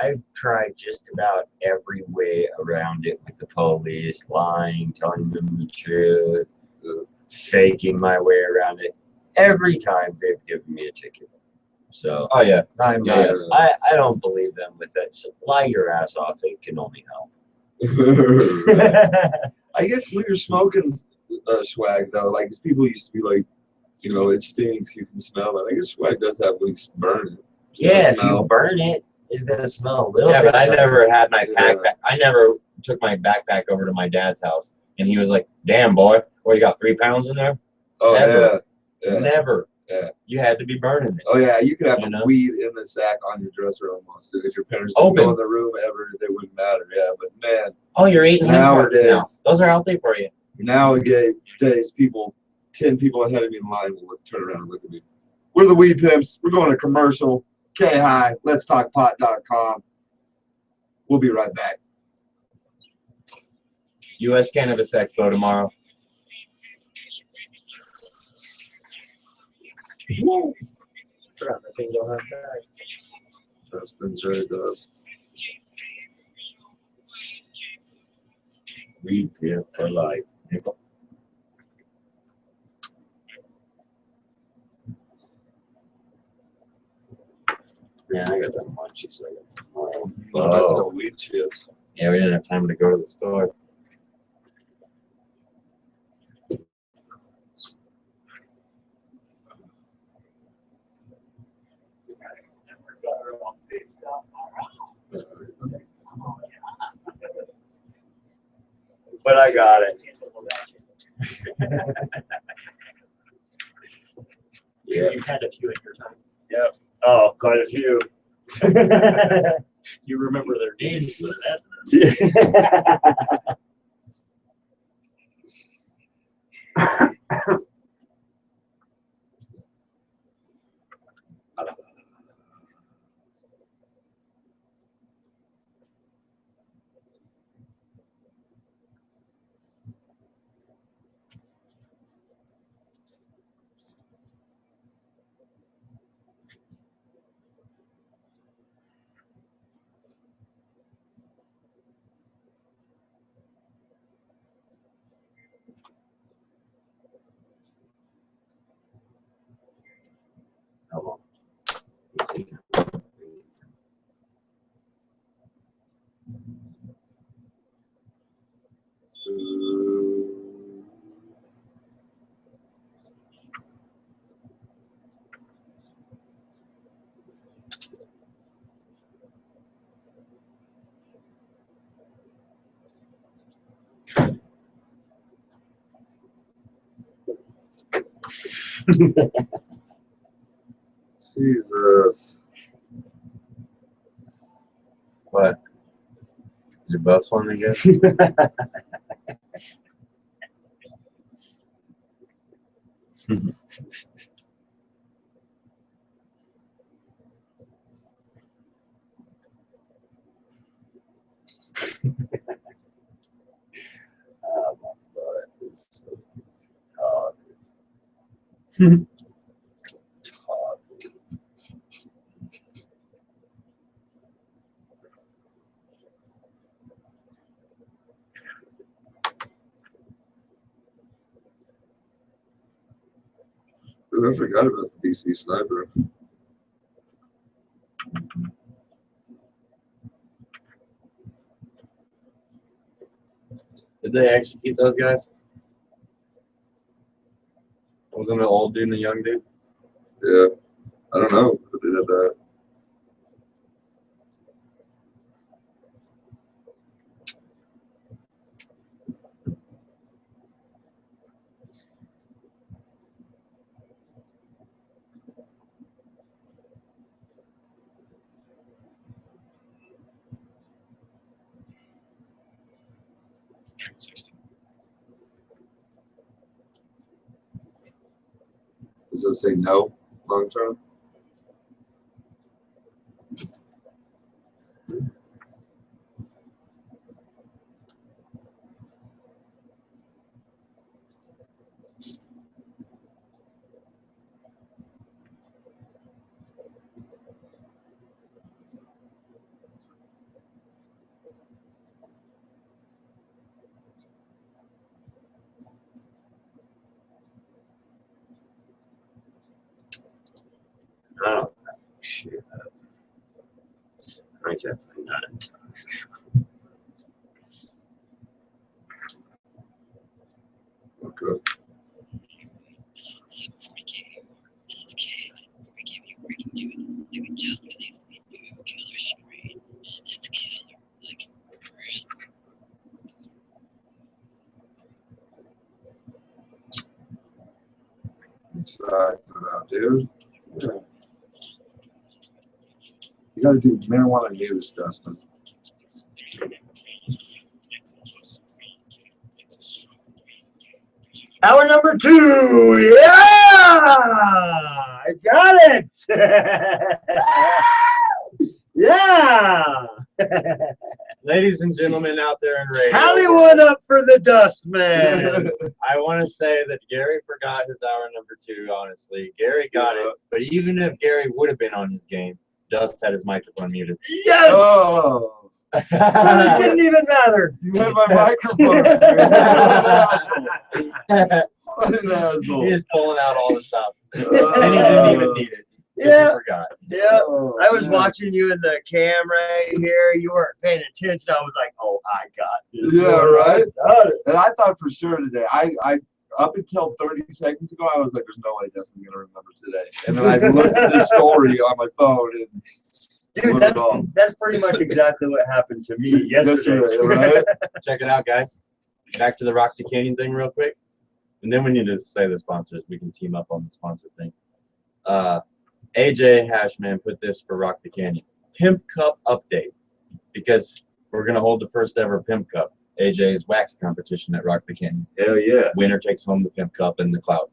I've tried just about every way around it with the police, lying, telling them the truth, faking my way around it. Every time they've given me a ticket. So Oh yeah. I'm Yeah, not, yeah. I don't believe them with that. So lie your ass off. It can only help. I guess when you're smoking swag though, like 'cause people used to be like, you know, it stinks, you can smell it. I guess swag does have at least burn it. Yeah, if you Smell. burn it, it's gonna smell a little Yeah, bit. but I never had my Yeah. backpack. I never took my backpack over to my dad's house, and he was like, "Damn boy, what you got 3 pounds in there?" Oh Never. yeah. Yeah. Never. Yeah. You had to be burning it. Oh yeah, you could have You a know? weed in the sack on your dresser almost. If your parents didn't Open. go in the room ever, they wouldn't matter. Yeah, but man, Oh, you're eating hemp now. Nowadays. Those are healthy for you. nowadays people, 10 people ahead of me in line will turn around and look at me. We're the Weed Pimps. We're going to commercial. K-Hi, let's talk pot.com. We'll be right back. U.S. Cannabis Expo tomorrow. That's been very good. Weed Pimp for life. Yeah, I got them munchies later tomorrow. That's the weed chips. Yeah, we didn't have time to go to the store. But I got it. Yeah. You've had a few in your time. Yep. Oh, quite a few. You remember their names, but that's Hello. Jesus. What? Did you bust one again? Oh, my butt is so tough. Ooh, I forgot about the DC sniper. Did they execute those guys? Wasn't it old dude and a young dude? Yeah. I don't know if they did that. Does it say no long term? Oh, shit. I definitely not in time. Okay. This isn't 740K anymore. This is K. We give you breaking news. You can just release the new killer strain. And it's killer. Like, Check it out, dude. Yeah. You gotta do marijuana news, Dustin. Hour number 2. Yeah, I got it. Yeah. Ladies and gentlemen out there in radio, Tally one up for the Dustman. I want to say that Gary forgot his hour number 2, honestly. Gary got it, but even if Gary would have been on his game, Dust had his microphone muted. Yes. Oh, It didn't even matter. you had my microphone. What an asshole. He is pulling out all the stuff, and he Oh. didn't even need it. 'Cause he Yeah. forgot. Yeah. Oh, I was man. watching you in the camera here. You weren't paying attention. I was like, oh, I got this. Yeah, right? Got it. And I thought for sure today. I up until 30 seconds ago, I was like, "There's no way Dustin's gonna remember today." And then I looked at this story on my phone, and Dude, Put it on. that's pretty much exactly what happened to me yesterday. yesterday, right? Check it out, guys. Back to the Rocky Canyon thing real quick. And then we need to say the sponsors. We can team up on the sponsor thing. AJ Hashman put this for Rock the Canyon. Pimp Cup update. Because we're going to hold the first ever Pimp Cup. AJ's wax competition at Rock the Canyon. Hell yeah. Winner takes home the Pimp Cup and the clout.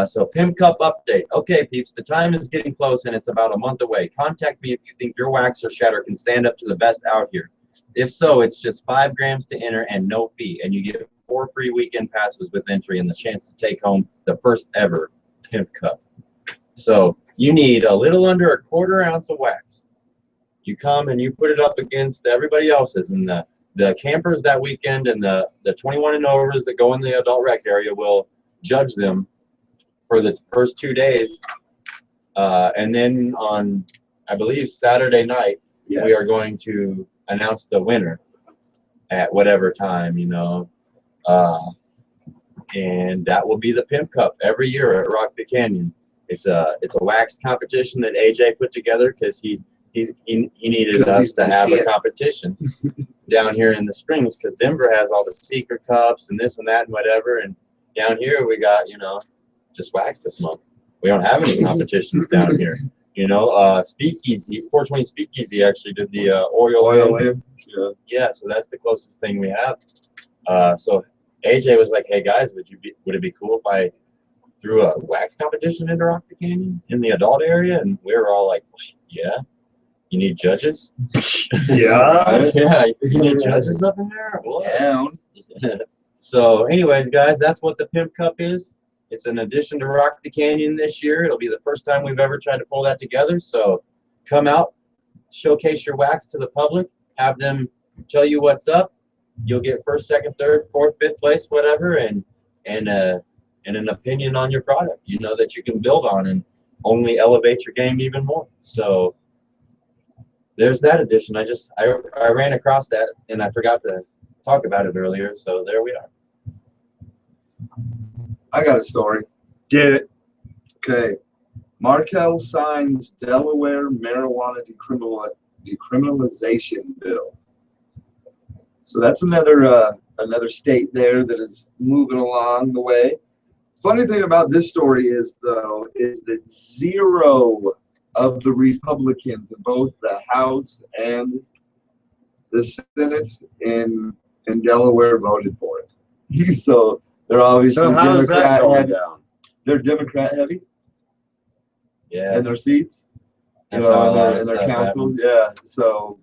So Pimp Cup update. Okay, peeps, the time is getting close and it's about a month away. Contact me if you think your wax or shatter can stand up to the best out here. If so, it's just 5 grams to enter and no fee, and you get 4 free weekend passes with entry and the chance to take home the first ever Pimp Cup. So you need a little under a 1/4 ounce of wax. You come and you put it up against everybody else's, and the campers that weekend and the 21 and overs that go in the adult rec area will judge them for the first 2 days. And then on, I believe, Saturday night, Yes. we are going to announce the winner at whatever time, and that will be the Pimp Cup every year at Rock the Canyon. It's a wax competition that AJ put together because he needed 'Cause us he's to the have a shit. competition down here in the Springs because Denver has all the secret cups and this and that and whatever, and down here we got just wax to smoke. We don't have any competitions down here. Speakeasy, 420 Speakeasy actually did the oil. Lamp. Yeah. Yeah, so that's the closest thing we have. So AJ was like, "Hey guys, would it be cool if I threw a wax competition into Rock the Canyon in the adult area?" And we were all like, "Yeah, you need judges." Yeah. Yeah, you need judges up in there. What? Down. So, anyways, guys, that's what the Pimp Cup is. It's an addition to Rock the Canyon this year. It'll be the first time we've ever tried to pull that together. So, come out, showcase your wax to the public, have them tell you what's up. You'll get first, second, third, fourth, fifth place, whatever, and an opinion on your product. That you can build on and only elevate your game even more. So, there's that addition. I ran across that and I forgot to talk about it earlier. So there we are. I got a story. Did it. Okay. Markell signs Delaware marijuana decriminalization bill. So that's another state there that is moving along the way. Funny thing about this story is that 0 of the Republicans in both the House and the Senate in Delaware voted for it. So they're obviously So how's that Democrat going heavy. down? They're Democrat heavy Yeah. in their seats, That's how a lot in of their stuff councils. happens. Yeah. So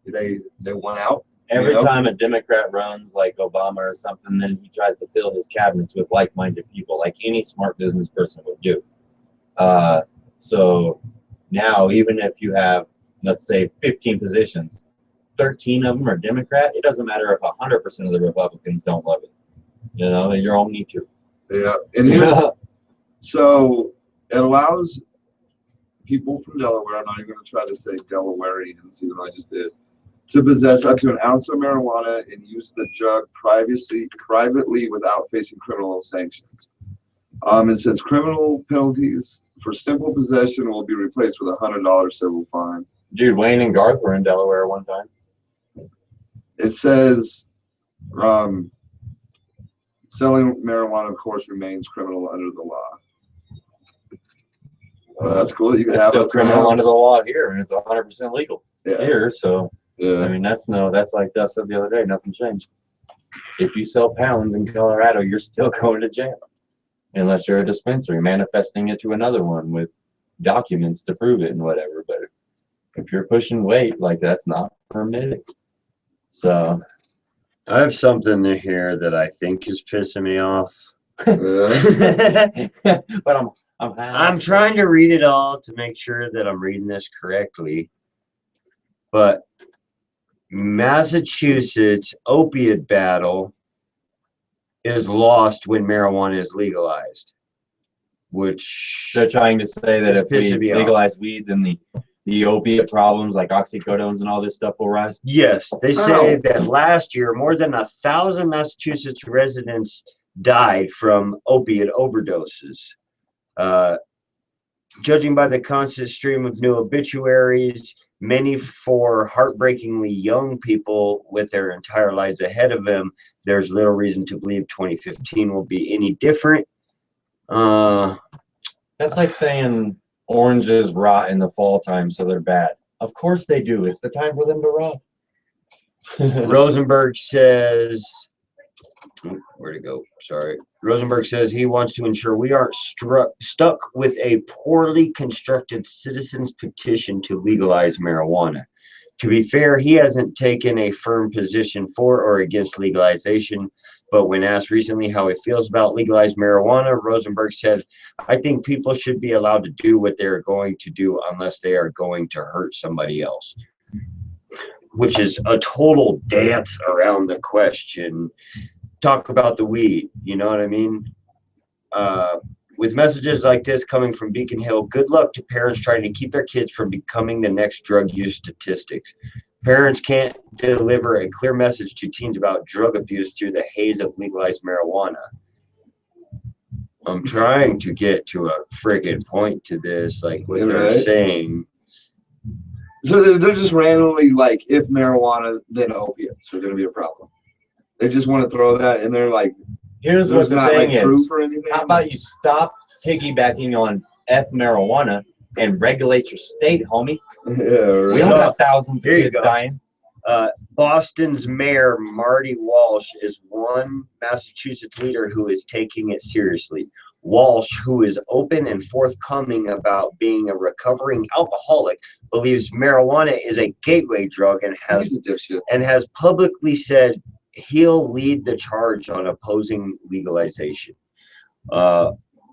they went out. Every You know? time a Democrat runs like Obama or something, then he tries to fill his cabinets with like-minded people, like any smart business person would do. So now, even if you have, let's say, 15 positions, 13 of them are Democrat, it doesn't matter if 100% of the Republicans don't love it. You're only 2. Yeah. And here's so it allows people from Delaware, I'm not even going to try to say Delawareans, even though I just did, to possess up to an ounce of marijuana and use the drug privately without facing criminal sanctions. It says criminal penalties for simple possession will be replaced with a $100 civil fine. Dude, Wayne and Garth were in Delaware one time. It says, Selling marijuana, of course, remains criminal under the law. Well, that's cool. You can It's have still it criminal under the law here, and it's 100% legal Yeah. here. So I Yeah. mean, that's like I said the other day. Nothing changed. If you sell pounds in Colorado, you're still going to jail, unless you're a dispensary manifesting it to another one with documents to prove it and whatever. But if you're pushing weight, like that's not permitted. So I have something in here that I think is pissing me off. but I'm trying to read it all to make sure that I'm reading this correctly. But Massachusetts opiate battle is lost when marijuana is legalized. Which They're trying to say that It's if we pissing me off. legalize weed, then the opiate problems like oxycodones and all this stuff will rise. yes, they say Oh. that last year more than 1,000 Massachusetts residents died from opiate overdoses. Judging by the constant stream of new obituaries, many for heartbreakingly young people with their entire lives ahead of them, there's little reason to believe 2015 will be any different. That's like saying oranges rot in the fall time, so they're bad. Of course they do. It's the time for them to rot. Rosenberg says, where'd it go? Sorry. Rosenberg says he wants to ensure we aren't stuck with a poorly constructed citizens petition to legalize marijuana. To be fair, he hasn't taken a firm position for or against legalization, but when asked recently how he feels about legalized marijuana, Rosenberg said, I think people should be allowed to do what they're going to do unless they are going to hurt somebody else. Which is a total dance around the question. Talk about the weed, you know what I mean? With messages like this coming from Beacon Hill, good luck to parents trying to keep their kids from becoming the next drug use statistics. Parents can't deliver a clear message to teens about drug abuse through the haze of legalized marijuana. I'm trying to get to a friggin' point to this, like what they're Right. saying. So they're just randomly like, if marijuana, then opiates are going to be a problem. They just want to throw that in there, like Here's what there's the not thing like is. proof or anything. How about you stop piggybacking on F marijuana and regulate your state, homie? Yeah, We don't right. have thousands of Here you kids go. dying. Boston's mayor, Marty Walsh, is one Massachusetts leader who is taking it seriously. Walsh, who is open and forthcoming about being a recovering alcoholic, believes marijuana is a gateway drug and He's a dipshit. has publicly said he'll lead the charge on opposing legalization.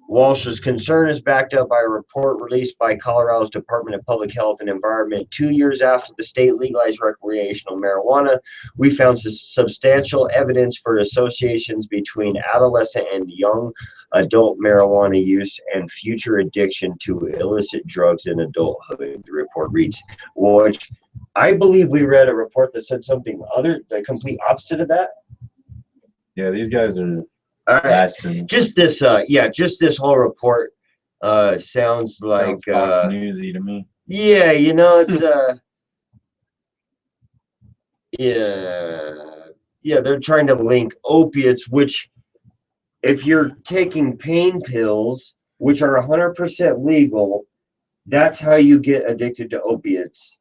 Walsh's concern is backed up by a report released by Colorado's Department of Public Health and Environment 2 years after the state legalized recreational marijuana. We found substantial evidence for associations between adolescent and young adult marijuana use and future addiction to illicit drugs in adulthood, the report reads. Which I believe we read a report that said something the complete opposite of that. Yeah, these guys are All right. blasphemous. Just this, just this whole report sounds like, Sounds Fox Newsy to me. yeah, you know, it's, yeah, they're trying to link opiates, which if you're taking pain pills, which are 100% legal, that's how you get addicted to opiates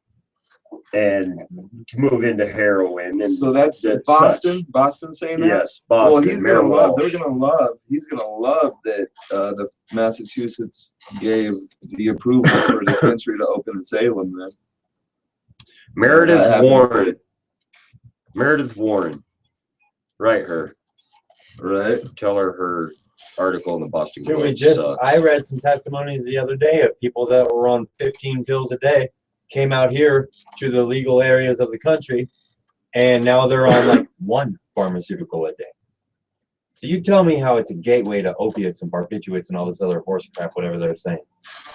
and to move into heroin. And So that's that Boston. such. Boston saying that. Yes, Well, Boston. he's Mayor gonna love. Walsh. They're gonna love. He's gonna love that the Massachusetts gave the approval for a dispensary to open in Salem. Then Meredith That happened. Warren. Meredith Warren. Write her. right? Tell her article in the Boston Dude, Globe. I read some testimonies the other day of people that were on 15 pills a day, came out here to the legal areas of the country, and now they're on like one pharmaceutical a day. So you tell me how it's a gateway to opiates and barbiturates and all this other horse crap, whatever they're saying.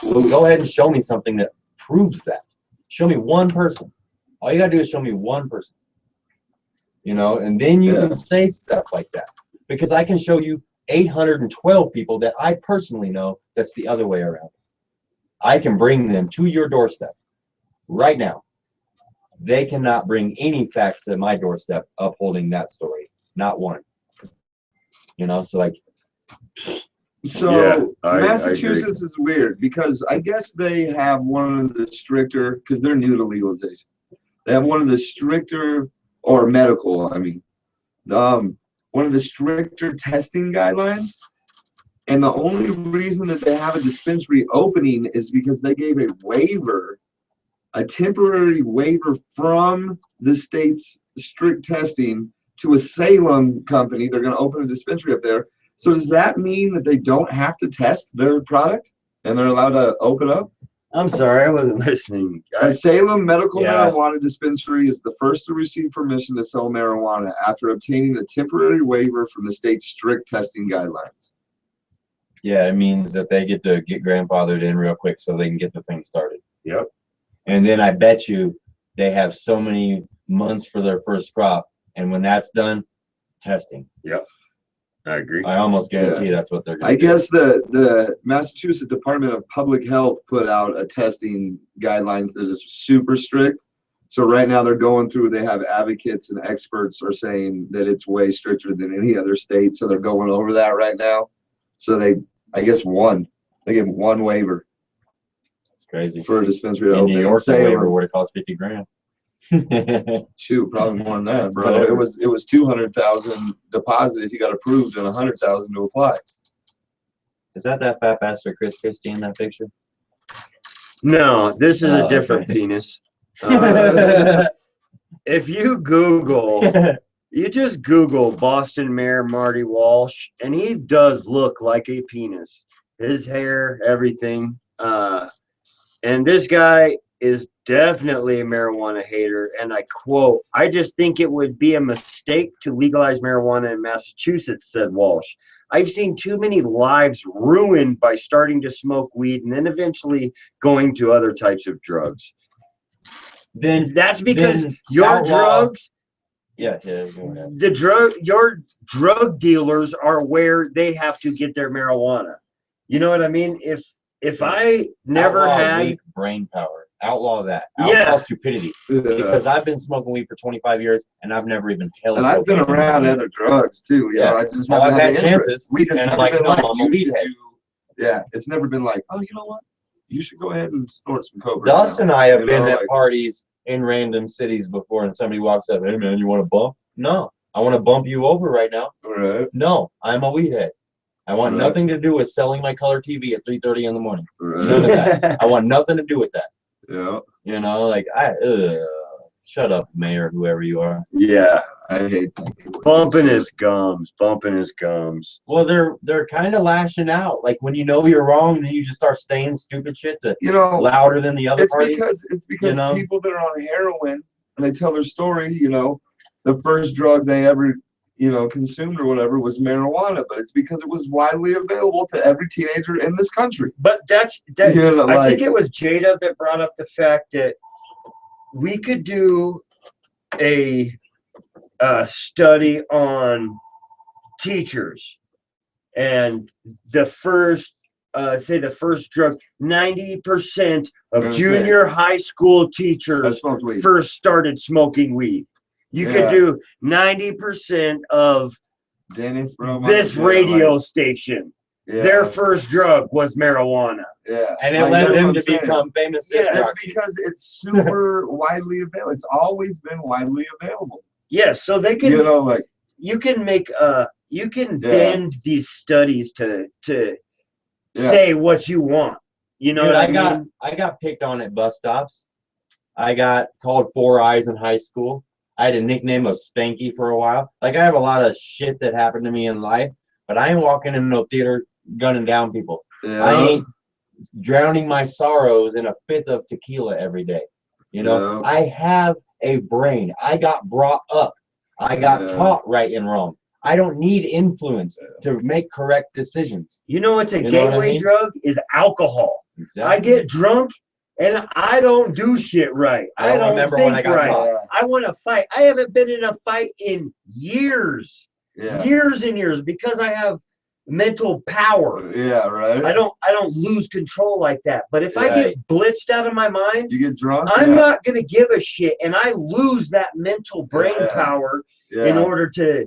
Well, go ahead and show me something that proves that. Show me one person. All you gotta do is show me one person. You know, and then you can say stuff like that. Because I can show you 812 people that I personally know that's the other way around. I can bring them to your doorstep right now. They cannot bring any facts to my doorstep upholding that story. Not one. You know, so like, So Yeah, I agree. Massachusetts is weird because I guess they have one of the stricter, because they're new to legalization. They have one of the stricter, or medical, I mean, one of the stricter testing guidelines. And the only reason that they have a dispensary opening is because they gave a waiver, a temporary waiver from the state's strict testing to a Salem company. They're going to open a dispensary up there. So does that mean that they don't have to test their product and they're allowed to open up? I'm sorry, I wasn't listening. A Salem Medical Yeah. Marijuana Dispensary is the first to receive permission to sell marijuana after obtaining a temporary waiver from the state's strict testing guidelines. yeah, it means that they get to get grandfathered in real quick so they can get the thing started. Yep. And then I bet you they have so many months for their first crop. And when that's done, testing. I agree. I almost guarantee that's what they're going I to do. guess the Massachusetts Department of Public Health put out a testing guidelines that is super strict. So right now they're going through, they have advocates and experts are saying that it's way stricter than any other state. So they're going over that right now. So they give one waiver It's crazy. for a dispensary to In open. New York, the Salem, waiver would have cost $50,000. shoot, probably more than that, bro. It was 200,000 deposit if you got approved and 100,000 to apply. Is that fat bastard Chris Christie in that picture? No, this is a Oh, different okay. penis. If you you just Google Boston Mayor Marty Walsh, and he does look like a penis. His hair, everything. And this guy is definitely a marijuana hater. And I quote, "I just think it would be a mistake to legalize marijuana in Massachusetts," said Walsh. "I've seen too many lives ruined by starting to smoke weed and then eventually going to other types of drugs." Then That's because Then your outlaw- drugs, yeah, go ahead. your drug dealers are where they have to get their marijuana. You know what I mean? If I never Outlaw had, weak brain power. Outlaw that. Yeah. Outlaw stupidity. Because I've been smoking weed for 25 years and I've never even held. And I've been cocaine in my around hand. other drugs too. You know, I just haven't I've had had the interest. chances, We just and I'm never like, been no, like, I'm a you weed should head. do. Yeah, it's never been like, oh, you know what? You should go ahead and snort some coke. Dust right and now. I have You been know, at like- parties in random cities before, and somebody walks up, "Hey man, you want to bump?" No, I want to bump you over right now. Right, No, I'm a weed head. I want Right. nothing to do with selling my color TV at 3:30 in the morning. right. None of that. I want nothing to do with that. Yeah, You know, like shut up, mayor, whoever you are. yeah, I hate that. bumping his gums. Well, they're kind of lashing out. Like when you know you're wrong, and then you just start saying stupid shit to You know, louder than the other it's party. because you know? people that are on heroin and they tell their story. You know, the first drug they ever consumed or whatever was marijuana, but it's because it was widely available to every teenager in this country. But that. You know, I like- think it was Jada that brought up the fact that we could do a study on teachers, and the first drug, 90% of Gonna junior high school I teachers smoked weed. first started smoking weed. You could Yeah. do 90% of Dennis, bro. this yeah, radio like, station. yeah, Their first drug was marijuana. yeah, And it Like, led that's them what to I'm saying. become famous disc Yeah, That's jockeys. because it's super widely available. It's always been widely available. Yes, so they can You know, like you can make you can Yeah. bend these studies to Yeah. say what you want. You know Dude, what I mean? I got picked on at bus stops. I got called Four Eyes in high school. I had a nickname of Spanky for a while. Like I have a lot of shit that happened to me in life, but I ain't walking in no theater gunning down people. yeah, I ain't drowning my sorrows in a fifth of tequila every day. You know, Yeah. I have a brain. I got brought up. I got Yeah. taught right and wrong. I don't need influence to make correct decisions. You know what's a You know what I gateway mean? drug is alcohol. Exactly. I get drunk and I don't do shit right. I don't remember think when I got right. taught. I want to fight. I haven't been in a fight in years. yeah, Years and years because I have mental power. yeah, right. I don't lose control like that. But if I get blitzed out of my mind, You get drunk. I'm yeah. not gonna give a shit, and I lose that mental brain Yeah. power Yeah. in order to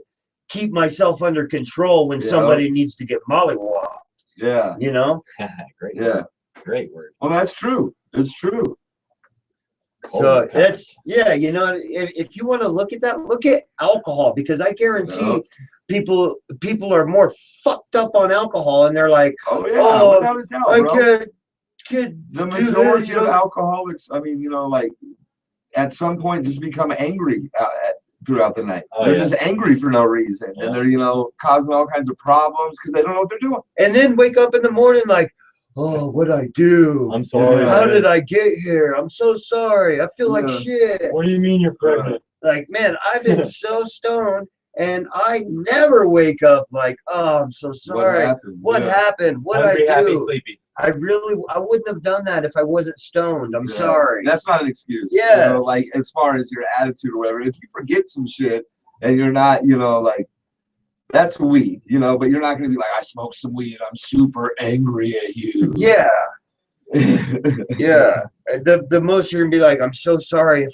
keep myself under control when Yeah. somebody needs to get mollywopped. Yeah. You know. Great. Yeah. Great word. Well, that's true. It's true. So Holy cow. it's you know, if you want to look at that, look at alcohol, because I guarantee people are more fucked up on alcohol, and they're like, Oh yeah, Oh, without a doubt, I bro. can't The do this, majority you of know? alcoholics, I mean, you know, like at some point just become angry throughout the night. Oh, They're yeah. just angry for no reason, Yeah. and they're, you know, causing all kinds of problems because they don't know what they're doing. And then wake up in the morning like, oh, what'd I do? I'm sorry. Yeah. How man. did I get here? I'm so sorry. I feel like Yeah. shit. What do you mean you're pregnant? Like, man, I've been so stoned, and I never wake up like, oh, I'm so sorry. What Yeah. happened? What did Hungry, I happy, do? sleepy. I wouldn't have done that if I wasn't stoned. I'm Yeah. sorry. That's not an excuse. You know, Yes. like as far as your attitude or whatever, if you forget some shit and you're not, you know, like that's weed, you know, but you're not gonna be like, I smoked some weed, I'm super angry at you. Yeah, yeah. The most you're gonna be like, I'm so sorry.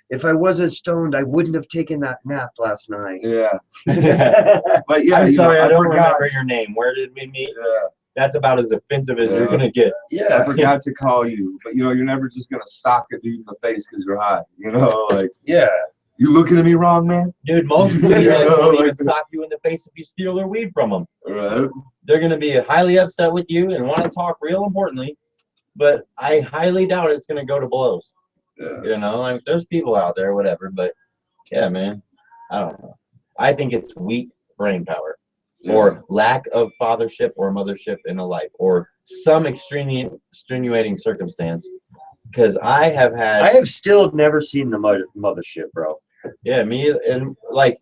If I wasn't stoned, I wouldn't have taken that nap last night. Yeah. I'm But yeah, you sorry, know, I don't forgot. remember your name. Where did we meet? Yeah. That's about as offensive as you're Yeah. gonna get. I Yeah, forgot to call you, but you know, you're never just gonna sock a dude in the face because you're high. You know, like yeah. you looking at me wrong, man. Dude, most weed Yeah, heads won't like- even sock you in the face if you steal their weed from them. Right? They're gonna be highly upset with you and want to talk real importantly, but I highly doubt it's gonna go to blows. Yeah. You know, like there's people out there, whatever, but yeah, man, I don't know. I think it's weak brain power or lack of fathership or mothership in a life or some extenuating circumstance. Because I have had, I have still never seen the mothership, bro. yeah, me and like,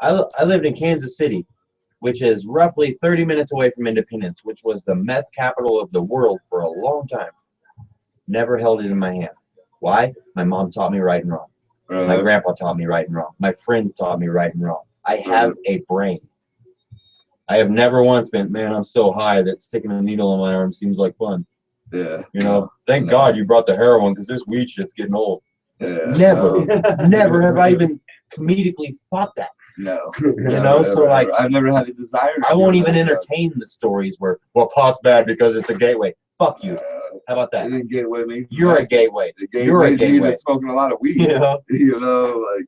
I lived in Kansas City, which is roughly 30 minutes away from Independence, which was the meth capital of the world for a long time. Never held it in my hand. Why? My mom taught me right and wrong. My grandpa taught me right and wrong. My friends taught me right and wrong. I have a brain. I have never once been, man, I'm so high that sticking a needle in my arm seems like fun. Yeah. You know, thank No. God you brought the heroin because this weed shit's getting old. Yeah. Never, never have I even comedically thought that. No. You know, so like, I've never had a desire. to I do won't that, even but, entertain the stories where, well, pot's bad because it's a gateway. Fuck you. How about It that? didn't get with me. You're a gateway. The You're a gateway dude gateway. that's smoking a lot of weed. You know, You know, like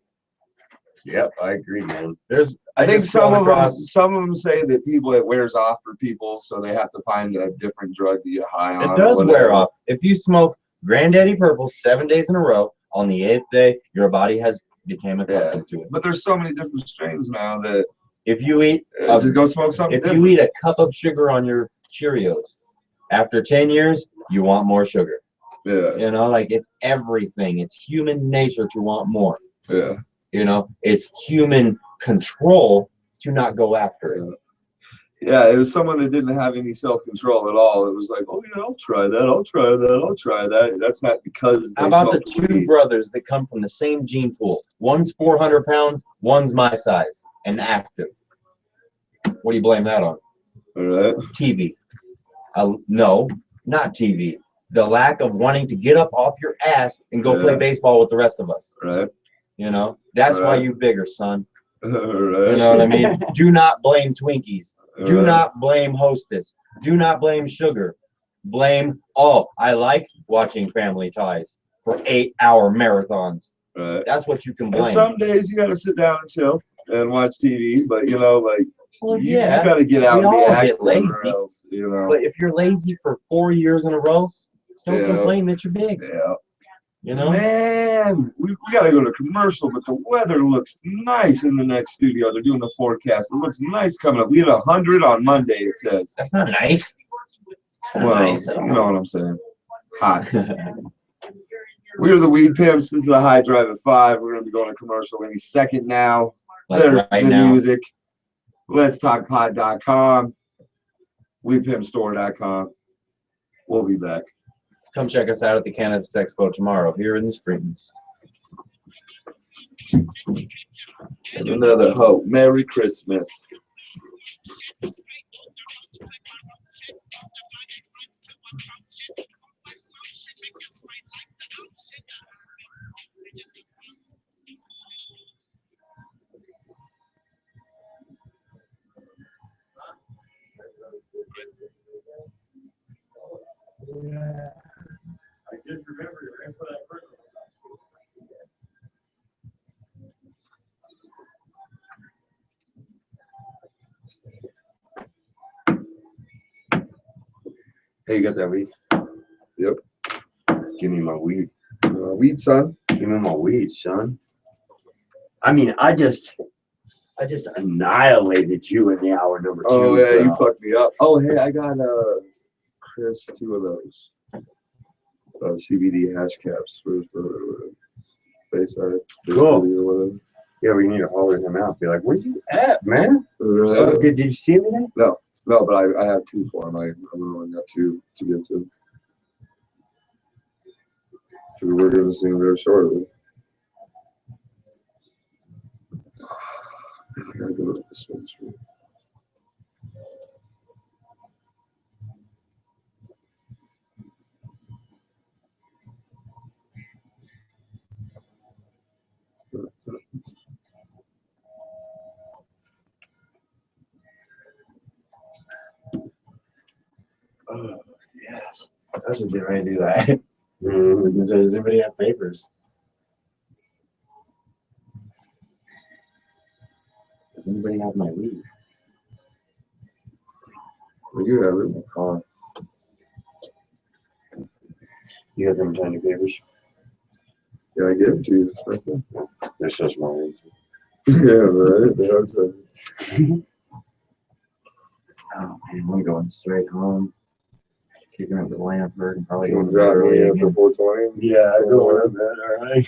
Yep, I agree, man. there's. I think just some scrolled of them say that people it wears off for people, so they have to find a different drug to get high on. It or does wear whatever. off. If you smoke Granddaddy Purple 7 days in a row, on the 8th day, your body has became accustomed to it. But there's so many different strains now that If you eat, just go smoke something if different. you eat a cup of sugar on your Cheerios, after 10 years, you want more sugar. Yeah, You know, like it's everything. It's human nature to want more. yeah. You know, it's human control to not go after it. Yeah, it was someone that didn't have any self-control at all. It was like, oh yeah, I'll try that, I'll try that, I'll try that. That's not because they How about the smoked two weed. brothers that come from the same gene pool? One's 400 pounds, one's my size and active. What do you blame that on? All right. TV. No, not TV. The lack of wanting to get up off your ass and go play Yeah. baseball with the rest of us. Right. You know, that's why Right. you bigger, son. All right. You know what I mean? Do not blame Twinkies. All Do right. not blame Hostess. Do not blame sugar. Blame, oh, I like watching Family Ties for 8-hour marathons. Right. That's what you can And blame. some days you gotta sit down and chill and watch TV, but you know, like Well, you yeah, gotta get out we and be all get active or lazy. else, you know. but if you're lazy for 4 years in a row, don't Yeah. complain that you're big. Yeah. You know? Man, we gotta go to commercial, but the weather looks nice in the next studio. They're doing the forecast. It looks nice coming up. We had 100 on Monday, it says. That's not nice. It's not Well, nice at you all. know what I'm saying. Hot. We're the Weed Pimps. This is the High Drive at 5. We're gonna be going to commercial any second now. Like There's right the now. music. Let's talkpod.com. WeedPimpStore.com. We'll be back. Come check us out at the Cannabis Expo tomorrow here in the Springs. Another hope. Merry Christmas. I just remember you're in for that person. Hey, you got that weed? Yep. Give me my weed. Weed, son. Give me my weed, son. I mean, I just annihilated you in the hour number 2. Oh yeah, you bro. fucked me up. Oh hey, I got Chris 2 of those. CBD hash caps for Bayside. Cool. Or whatever. Yeah, we need to holler him out. Be like, where you at, man? Really? Did you see me there? No, but I have 2 for him. I only got 2 to give to him. So we're gonna see him very shortly. I gotta go to the dispensary. Oh, yes. I was just getting ready to do that. Mm-hmm. Does anybody have papers? Does anybody have my weed? Well, you have it in the car. You got them tiny papers? Yeah, I gave it to you. It's right there. They're so small. Yeah, right. They are tiny. Oh man, I'm going straight home. Kicking up the Lampert and probably You going can to drop me early in for again. 420. Yeah, I go with that. All right.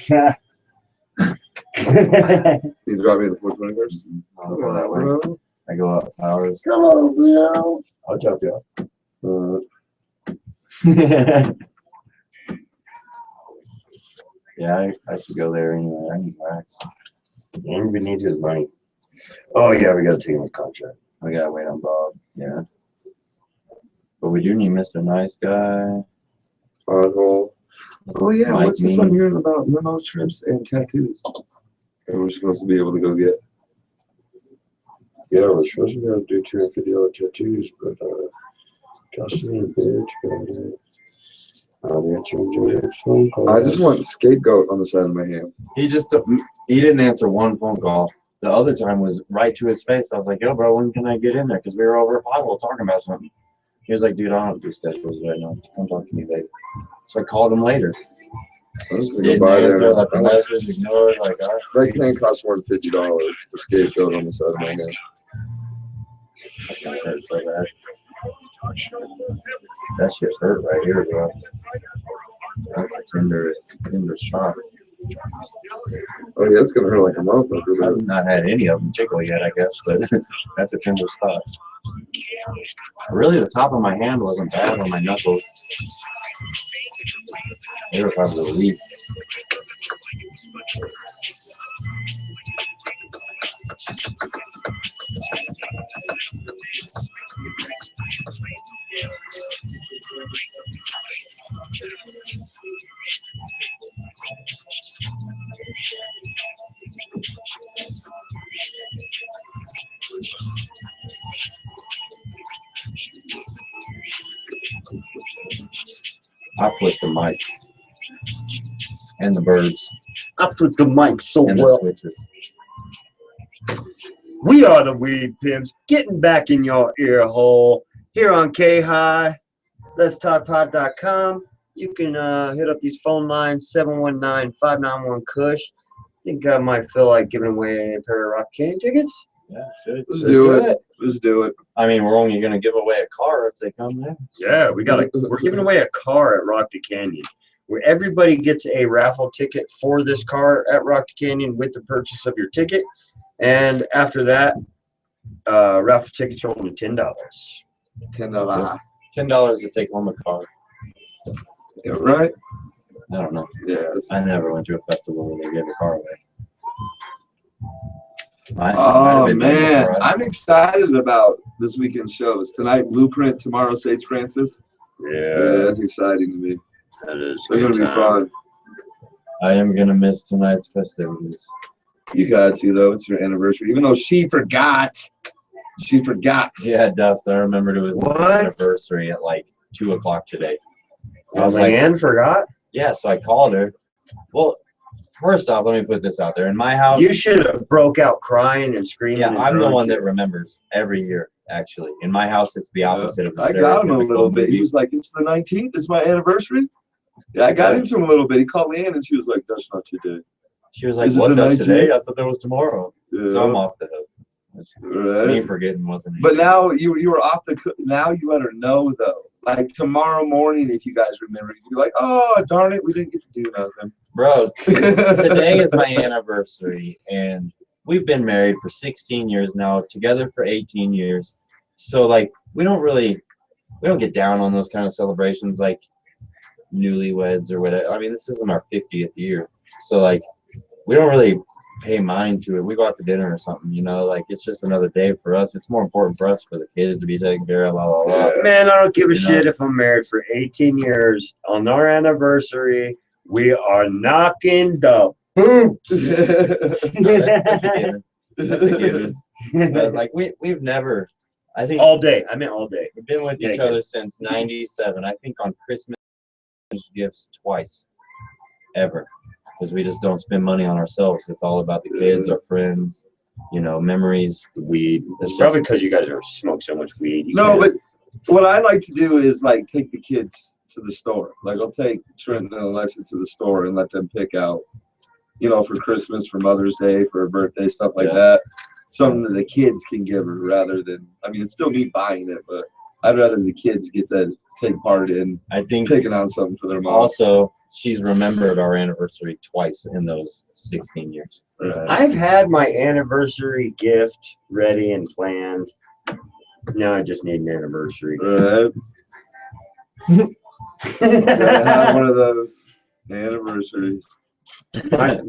You drop me in the 420 first? I'll go that way. I go up hours. Come on, Bill. I'll drop you Yeah, I should go there anyway. I need wax. Everybody needs his money. Oh yeah, we gotta take him a contract. We gotta wait on Bob. Yeah. But we do need Mr. Nice Guy. Pothole. Oh yeah, Mike what's this Mean. I'm hearing about limo trips and tattoos? And we're supposed to be able to go get. Yeah, we're supposed to be able to do $250 tattoos, but Justin and bitch, I just want scapegoat on the side of my hand. He didn't answer one phone call. The other time was right to his face. I was like, yo, bro, when can I get in there? Because we were over at Pothole talking about something. He was like, dude, I don't do schedules right now. Come talk to me later. So I called him later. I'm just gonna Didn't go by there. answer, like the message, ignored, like, all right. That can't cost more than $50 for scapegoat on the side of my hand. That's gonna hurt so bad. That shit hurt right here, bro. That's a tender spot. Oh yeah, it's gonna hurt like a motherfucker. I've not had any of them tickle yet, I guess, but that's a tender spot. Really, the top of my hand wasn't bad on my knuckles. They were probably the least. I flipped the mics and the birds I put the mic so and the well. switches. We are the Weed Pimps, getting back in your ear hole here on K-High. Let's talkpod.com. You can hit up these phone lines, 719-591-KUSH. I think I might feel like giving away a pair of Rock Canyon tickets. Yeah, should. Let's do it. Let's do it. I mean, we're only gonna give away a car if they come there. Yeah, we're giving away a car at Rock the Canyon, where everybody gets a raffle ticket for this car at Rock the Canyon with the purchase of your ticket. And after that, raffle tickets are only $10. $10. $10 to take home a car. Yeah, right? I don't know. Yeah. I never went to a festival where they gave a car away. Oh man, I'm excited about this weekend's shows. Tonight, Blueprint. Tomorrow, Sage Francis. Yeah, that's exciting to me. That is They're gonna be fun. I am gonna miss tonight's festivities. You got to though. It's your anniversary. Even though she forgot. She forgot. Yeah, Dust. I remembered it was What? my anniversary at like 2 o'clock today. I was like, Leanne forgot. yeah. So I called her. Well, first off, let me put this out there. In my house, You should have broke out crying and screaming. yeah, and I'm the throwing one shit. that remembers every year. Actually, in my house, it's the opposite of the I got him a stereotypical little bit. He movie. was like, "It's the 19th. It's my anniversary." Yeah, I got into him a little bit. He called Leanne and she was like, "That's not today." She was like, Is it "What? the That's 19th? today? I thought that was tomorrow." Yeah. So I'm off the hook. Me Right. forgetting wasn't. But anything. now you were off the. Now you let her know though. Like tomorrow morning, if you guys remember, you'd be like, "Oh darn it, we didn't get to do nothing." Bro, today is my anniversary, and we've been married for 16 years now, together for 18 years. So like, we don't get down on those kind of celebrations like newlyweds or whatever. I mean, this isn't our 50th year, so like, we don't really pay mind to it. We go out to dinner or something, you know. Like, it's just another day for us. It's more important for us for the kids to be taken care of. La la la. Man, I don't give a You know? shit if I'm married for 18 years. On our anniversary, we are knocking the boots. That's a given. That's a given. But like, we've never. I think All day. I meant all day. we've been with Yeah, each other since '97. I think on Christmas gifts twice, ever, because we just don't spend money on ourselves. It's all about the kids, our friends, you know, memories, Weed. It's It's just- probably because you guys are smoke so much weed. You No, can't- but what I like to do is like take the kids to the store. Like I'll take Trenton and Alexa to the store and let them pick out, you know, for Christmas, for Mother's Day, for her birthday, stuff like Yeah. that. Something that the kids can give her rather than, I mean, it's still me buying it, but I'd rather the kids get to take part in I think picking out something for their mom. also she's remembered our anniversary twice in those 16 years. I've had my anniversary gift ready and planned. Now I just need an anniversary. Right. Gotta have one of those anniversary.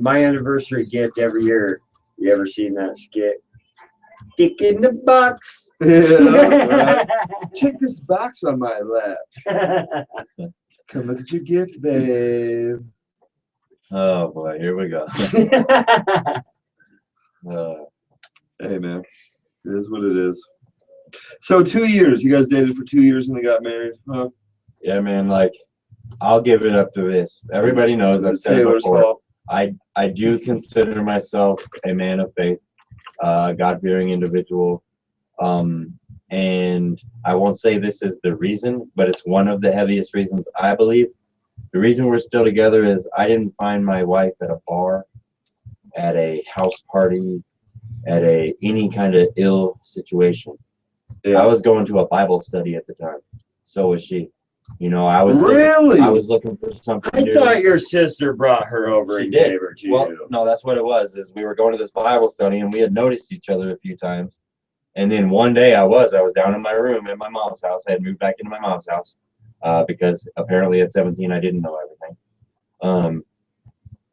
my anniversary gift every year. You ever seen that skit? Dick in the box. Yeah, right. Check this box on my lap. Come look at your gift, babe. Oh boy, here we go. Uh, Hey, man. It is what it is. So 2 years. You guys dated for 2 years and they got married, huh? yeah, man. Like, I'll give it up to this. Everybody knows I've It's said it Taylor's before. fault. I do consider myself a man of faith, God-fearing individual. And I won't say this is the reason, but it's one of the heaviest reasons I believe. The reason we're still together is I didn't find my wife at a bar, at a house party, at any kind of ill situation. Yeah. I was going to a Bible study at the time. So was she. You know, I was Really? I was looking for something I new. thought your sister brought her over She and did. gave her to Well, you. no, that's what it was. Is we were going to this Bible study and we had noticed each other a few times. And then one day I was down in my room at my mom's house. I had moved back into my mom's house because apparently at 17 I didn't know everything.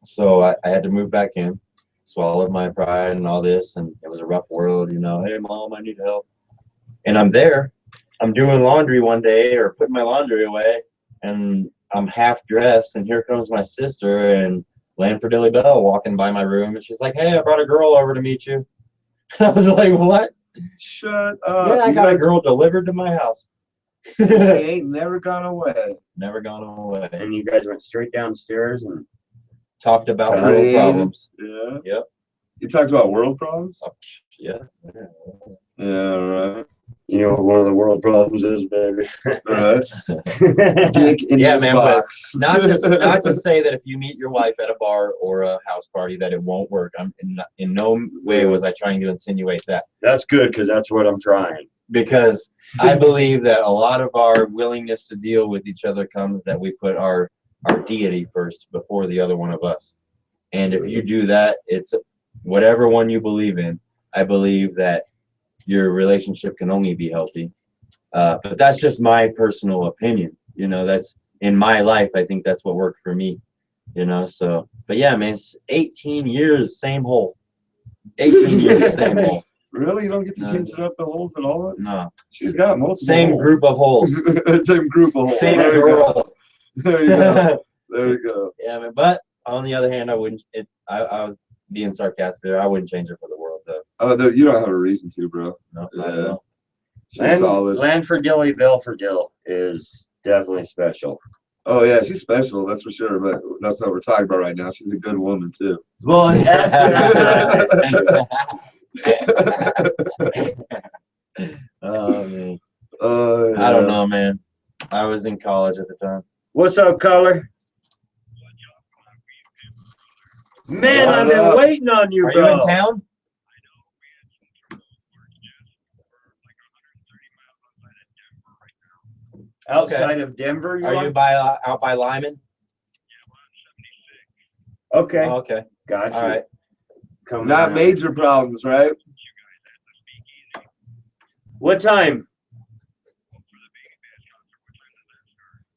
So I had to move back in, swallowed my pride and all this, and it was a rough world, you know. Hey, Mom, I need help. And I'm there. I'm doing laundry one day or putting my laundry away, and I'm half dressed, and here comes my sister and Lanfordilly Bell walking by my room, and she's like, "Hey, I brought a girl over to meet you." I was like, "What?" Shut up. Yeah, I You got a guys- girl delivered to my house. They ain't never gone away. Never gone away. And you guys went straight downstairs and Talked about Fine. real problems. Yeah. Yep. You talked about world problems? Oh, yeah. Yeah, right. you know what one of the world problems is, baby. Right. Dick in Yeah, his man, but box. Not to say that if you meet your wife at a bar or a house party that it won't work. I'm in no way was I trying to insinuate that, That's good because that's what I'm trying. because I believe that a lot of our willingness to deal with each other comes that we put our deity first before the other one of us. And if you do that, it's whatever one you believe in. I believe that your relationship can only be healthy. But that's just my personal opinion. You know, that's in my life. I think that's what worked for me. You know, so, but yeah, man, it's 18 years, same hole. 18 years, same hole. Really? You don't get to No. change it up the holes at all? No, She's got multiple same holes. group of holes. Same group of holes. Same There you go. girl. There you go. There you go. Yeah, man. But on the other hand, I wouldn't. I was being sarcastic there. I wouldn't change it for the world, though. Oh, you don't have a reason to, bro. No, not at Yeah. all. She's solid. Land for Dilly, Bill for Dill is definitely special. Oh yeah, she's special, that's for sure. But that's not what we're talking about right now. She's a good woman too. Well, that's Oh, man. Yeah. I don't know, man. I was in college at the time. What's up, caller? Man, What I've been up? waiting on you, Are you bro. in town? Outside of Denver, Are you out by Lyman? Okay, Oh, okay. got you. All right. Coming Not around. major problems, right? What time?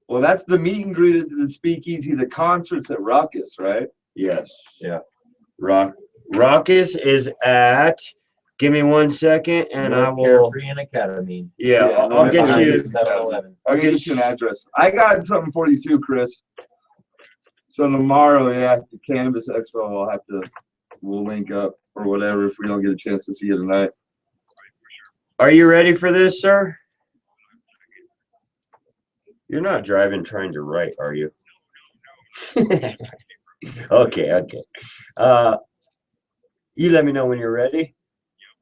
Well, that's the meet and greet is at the Speakeasy. The concert's at Ruckus, right? Yes. Yeah. Raucous is at. Give me 1 second, and I will. Carefree and Academy. Yeah, Yeah, I'll right get behind you. it. 7-Eleven. I'll get you an address. I got something for you too, Chris. So tomorrow, yeah, at the Cannabis Expo, we'll link up or whatever if we don't get a chance to see you tonight. Are you ready for this, sir? You're not driving trying to write, are you? Okay. You let me know when you're ready.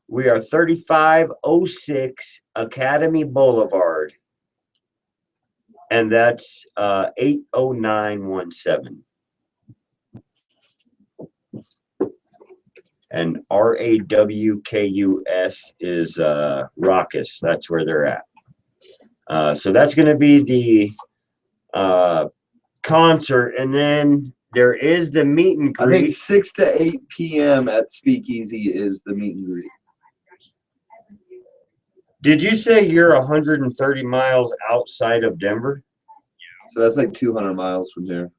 We are 3506 Academy Boulevard. And that's 80917. And RAWKUS is Raucous. That's where they're at. So that's going to be the concert, and then there is the meet and I think greet. 6 to 8 p.m. at Speakeasy is the meet and greet. Did you say you're 130 miles outside of Denver? So that's like 200 miles from here.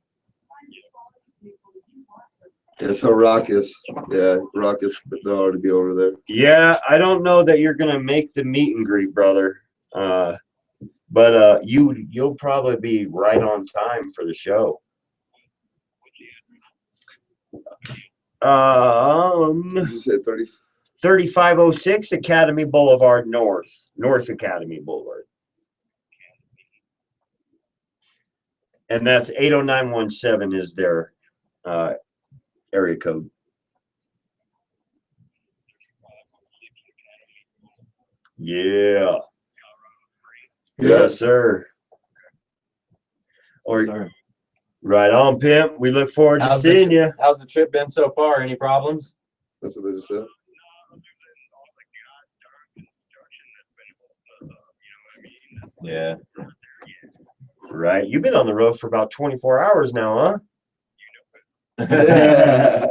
Yeah, so Ruckus, they'll already be over there. Yeah, I don't know that you're going to make the meet and greet, brother. But you'll probably be right on time for the show. Did you say 30? 3506 Academy Boulevard North Academy Boulevard. And that's 80917 is their area code. Yeah. Yes, sir. Or Sir. right on, pimp. We look forward to How's the seeing you. How's the trip been so far? Any problems? That's what they just said. Yeah. Right. You've been on the road for about 24 hours now, Yeah.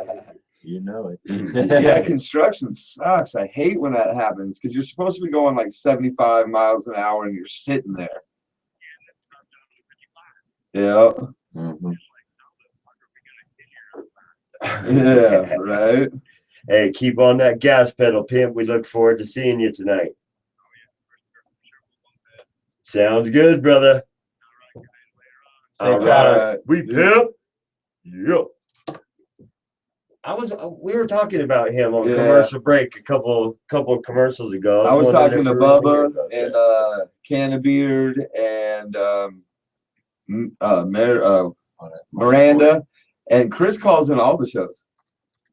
You know it. Yeah, construction sucks. I hate when that happens because you're supposed to be going like 75 miles an hour and you're sitting there. Yeah. Mhm. Yeah, right. Hey, keep on that gas pedal, pimp. We look forward to seeing you tonight. Sounds good, brother. Safe All travels. right. We pimp. Yep. We were talking about him on Yeah. commercial break a couple commercials ago. I was wondering talking to if you were gonna hear Bubba about and that. Cannabeard and Miranda, and Chris calls in all the shows.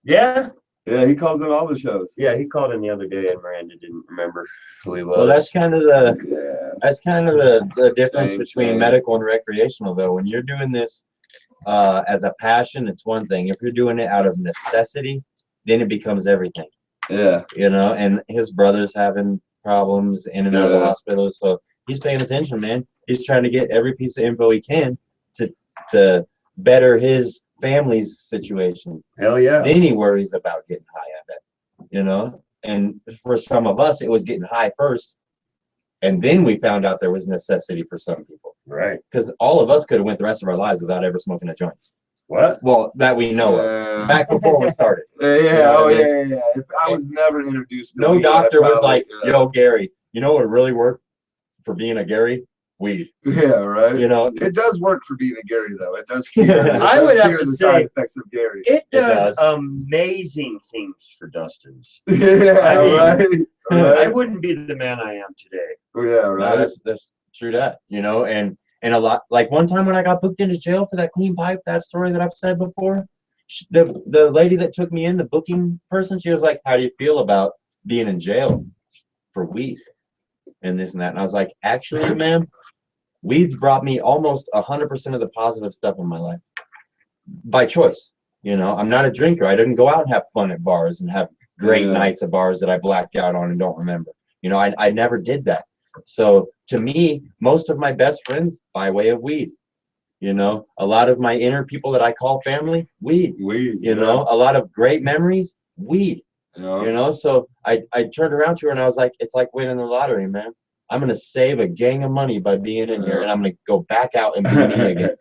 Yeah, Yeah, he calls in all the shows. yeah, he called in the other day and Miranda didn't remember who he was. Well, that's kind of the difference Same between thing. medical and recreational, though. When you're doing this as a passion, it's one thing. If you're doing it out of necessity, then it becomes everything. Yeah. You know, and his brother's having problems in and out of the Yeah. hospital, so he's paying attention, man. He's trying to get every piece of info he can to better his family's situation. Hell yeah. Then he worries about getting high on it, you know. And for some of us, it was getting high first, and then we found out there was necessity for some people, Right. because all of us could have went the rest of our lives without ever smoking a joint. What? Well, that we know of. Back before we started, Yeah. Oh, what I mean? yeah. If I was never introduced to no weed, doctor I was probably- like, "Yo, Gary, you know what really worked for being a Gary? Weed." Yeah, right. You know, It does work for being a Gary, though. It does. I would have to the say- side effects of Gary. It does. does amazing things for Dustin's. Yeah, I mean, right. I Right. wouldn't be the man I am today. Yeah, no, right. that's true that, you know, and And a lot, like one time when I got booked into jail for that clean pipe, that story that I've said before, the lady that took me in, the booking person, she was like, "How do you feel about being in jail for weed and this and that?" And I was like, "Actually, ma'am, weed's brought me almost 100% of the positive stuff in my life by choice. You know, I'm not a drinker. I didn't go out and have fun at bars and have great nights at bars that I blacked out on and don't remember. You know, I never did that. So to me, most of my best friends by way of weed. You know, a lot of my inner people that I call family, weed. You know, a lot of great memories, weed. You know, so I turned around to her and I was like, it's like winning the lottery, man. I'm gonna save a gang of money by being in here, and I'm gonna go back out and be me again.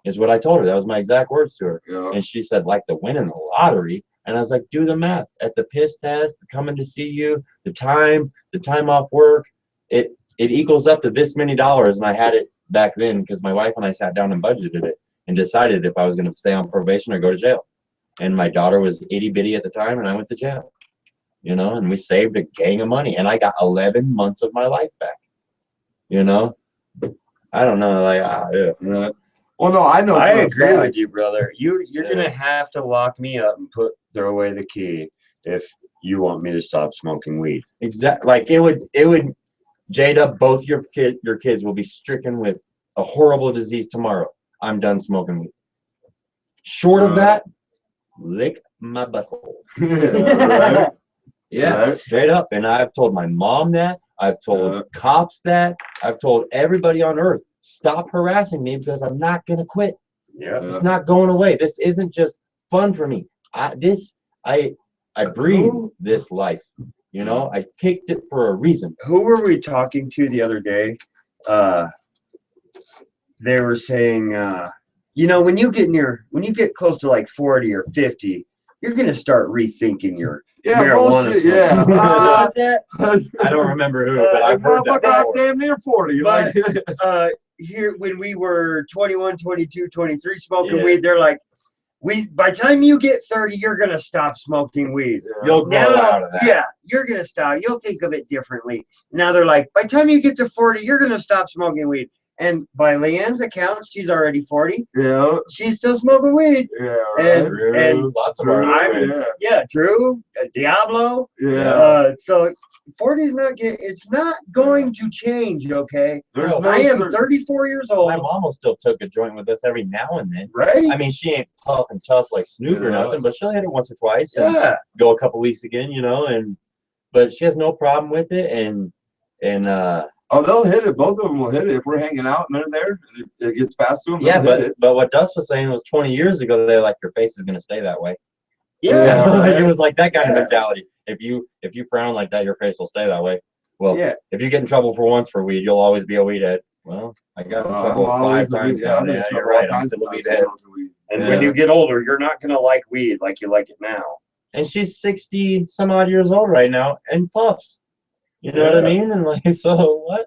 Is what I told her. That was my exact words to her. And she said, like the winning the lottery. And I was like, do the math. At the piss test, the coming to see you, the time off work, it equals up to this many dollars. And I had it back then because my wife and I sat down and budgeted it and decided if I was going to stay on probation or go to jail. And my daughter was itty bitty at the time, and I went to jail. You know, and we saved a gang of money, and I got 11 months of my life back. You know, I don't know, like, Right. Well, no, I know. I for a agree fact. with you, brother. You're gonna have to lock me up and throw away the key if you want me to stop smoking weed. exactly. Like it would, Jada, both your kids will be stricken with a horrible disease tomorrow. I'm done smoking weed. Short of that, lick my butthole. Right. Yeah, Right. straight up. And I've told my mom that. I've told cops that. I've told everybody on earth, stop harassing me because I'm not gonna quit. Yeah. It's not going away. This isn't just fun for me. I breathe this life. You know, I picked it for a reason. Who were we talking to the other day? They were saying, you know, when you get close to like 40 or 50, you're gonna start rethinking your marijuana. Bullshit, yeah. Who was that? I don't remember who, but I've heard that I'm before. damn near 40. But, Like, here when we were 21, 22, 23 smoking Yeah. weed, they're like, by the time you get 30, you're gonna stop smoking weed. You'll grow out of that. Yeah, you're gonna stop. You'll think of it differently. Now they're like, by the time you get to 40, you're gonna stop smoking weed. And by Leanne's account, she's already 40. yeah, She's still smoking weed. yeah, And- True. and Lots of True. our Yeah. friends. Yeah, true. Diablo. yeah. So 40 is it's not going to change, okay? There's no I am certain- 34 years old, My mom will still took a joint with us every now and then. right? I mean, she ain't puff and tough like Snoop or Yeah. nothing, but she'll hit it once or twice and Yeah. go a couple weeks again, you know. But she has no problem with it, and Oh, they'll hit it. Both of them will hit it if we're hanging out and they're there. And it gets past them. yeah. they'll hit it. But what Dust was saying was 20 years ago, they're like, your face is gonna stay that way. Yeah. Like, it was like that kind of Yeah. mentality. If you frown like that, your face will stay that way. Well, Yeah. if you get in trouble for once for weed, you'll always be a weed head. Well, I got in trouble I'm 5 always times yeah, now. I'm in Yeah, trouble you're all right. I'm kinds still a of weed times head. smoking weed. And Yeah. when you get older, you're not gonna like weed like you like it now. And she's 60 some odd years old right now and puffs. You know what I mean? And like, so what?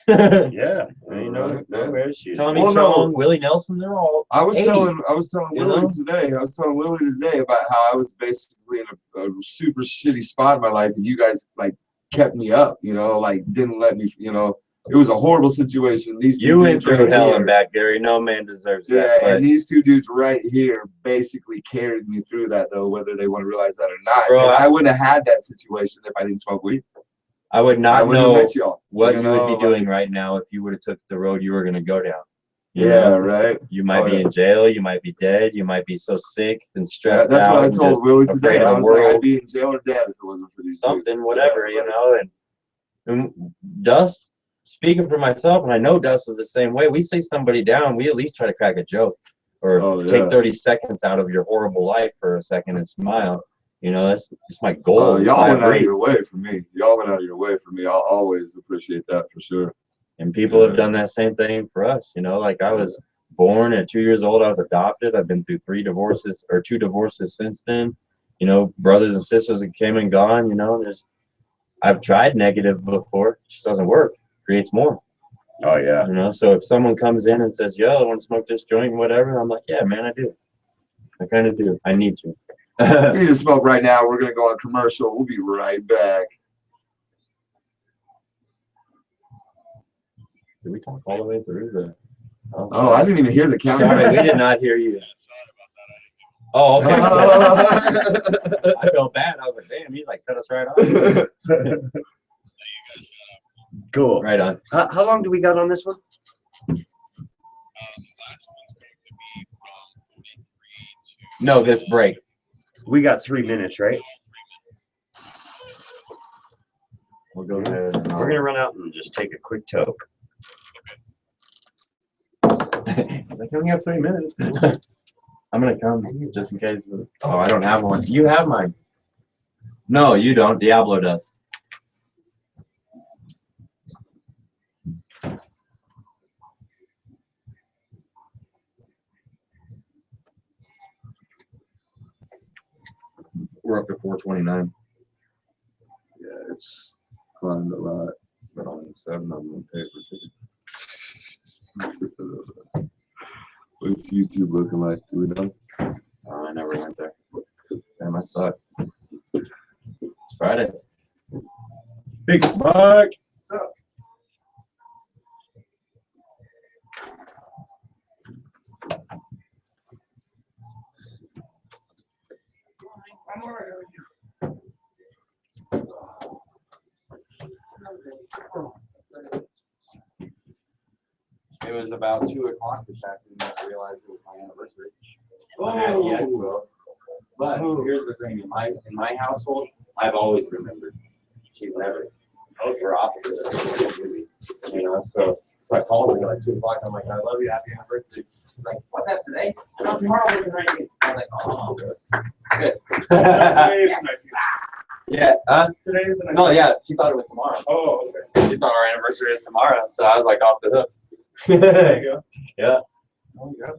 Yeah. No issues. Tommy Well, no. Chong, Willie Nelson, they're all I was 80, telling you Willie know? today. I was telling Willie today about how I was basically in a super shitty spot in my life, and you guys like kept me up. You know, like didn't let me. You know, it was a horrible situation. These two you went dudes through right hell here- and back, Gary. No man deserves Yeah, that. But and these two dudes right here basically carried me through that, though, whether they want to realize that or not. Bro, And I- I wouldn't have had that situation if I didn't smoke weed. I would I not wouldn't have know met y'all. what you you would know, be like- doing right now if you would have took the road you were going to go down. You Yeah, know? right. You might Oh, be yeah. in jail. You might be dead. You might be so sick and Yeah, stressed that's out what I and told just Willie afraid today. of I the was like, I'd world. be in jail or dead if it wasn't for these Something, dudes. whatever, Yeah, you know. And Dust, speaking for myself, and I know Dust is the same way. We see somebody down, we at least try to crack a joke or Oh, yeah. take 30 seconds out of your horrible life for a second and smile. You know, that's my goal. Oh, That's y'all why I went out of breathe. your way for me. Y'all went out of your way for me. I'll always appreciate that for sure. And people have Yeah. done that same thing for us. You know, like I was born at 2 years old. I was adopted. I've been through 2 divorces since then. You know, brothers and sisters that came and gone. You know, I've tried negative before. It just doesn't work. Creates more. Oh yeah. You know, so if someone comes in and says, "Yo, I want to smoke this joint," whatever, I'm like, "Yeah, man, I do. I kind of do. I need to." We need to smoke right now. We're gonna go on commercial. We'll be right back. Did we talk all the way through the? Oh, I didn't even hear the Sorry, counter. we did not hear you. Oh, okay. I felt bad. I was like, damn, he like cut us right off. Cool. Right on. How long do we got on this one? No, this break. We got 3 minutes, right? We'll go ahead. And We're gonna run out and just take a quick toke. He's like, you only have 3 minutes. I'm gonna come just in case. Oh, I don't have one. You have mine. No, you don't. Diablo does. We're up to 429. Yeah, it's climbed a lot. But only 7 of them pay for What's YouTube looking like? Do we know? Oh, I never went there. Damn, I suck. It's Friday. Big Mike. What's up? I'm alright with you. It was about 2 o'clock this afternoon that I realized it was my anniversary. Oh. Yes, well. But here's the thing, in my household, I've always remembered. She's never. We're opposite. You know, so I called her at like 2 o'clock. I'm like, I love you, happy anniversary. She's like, what? That's today? No, tomorrow we're going to I was like, oh, good. Yeah. Today is the night. No, yeah. She thought it was tomorrow. Oh, okay. She thought our anniversary is tomorrow, so I was like off the hook. There you go. Yeah. Oh, yeah.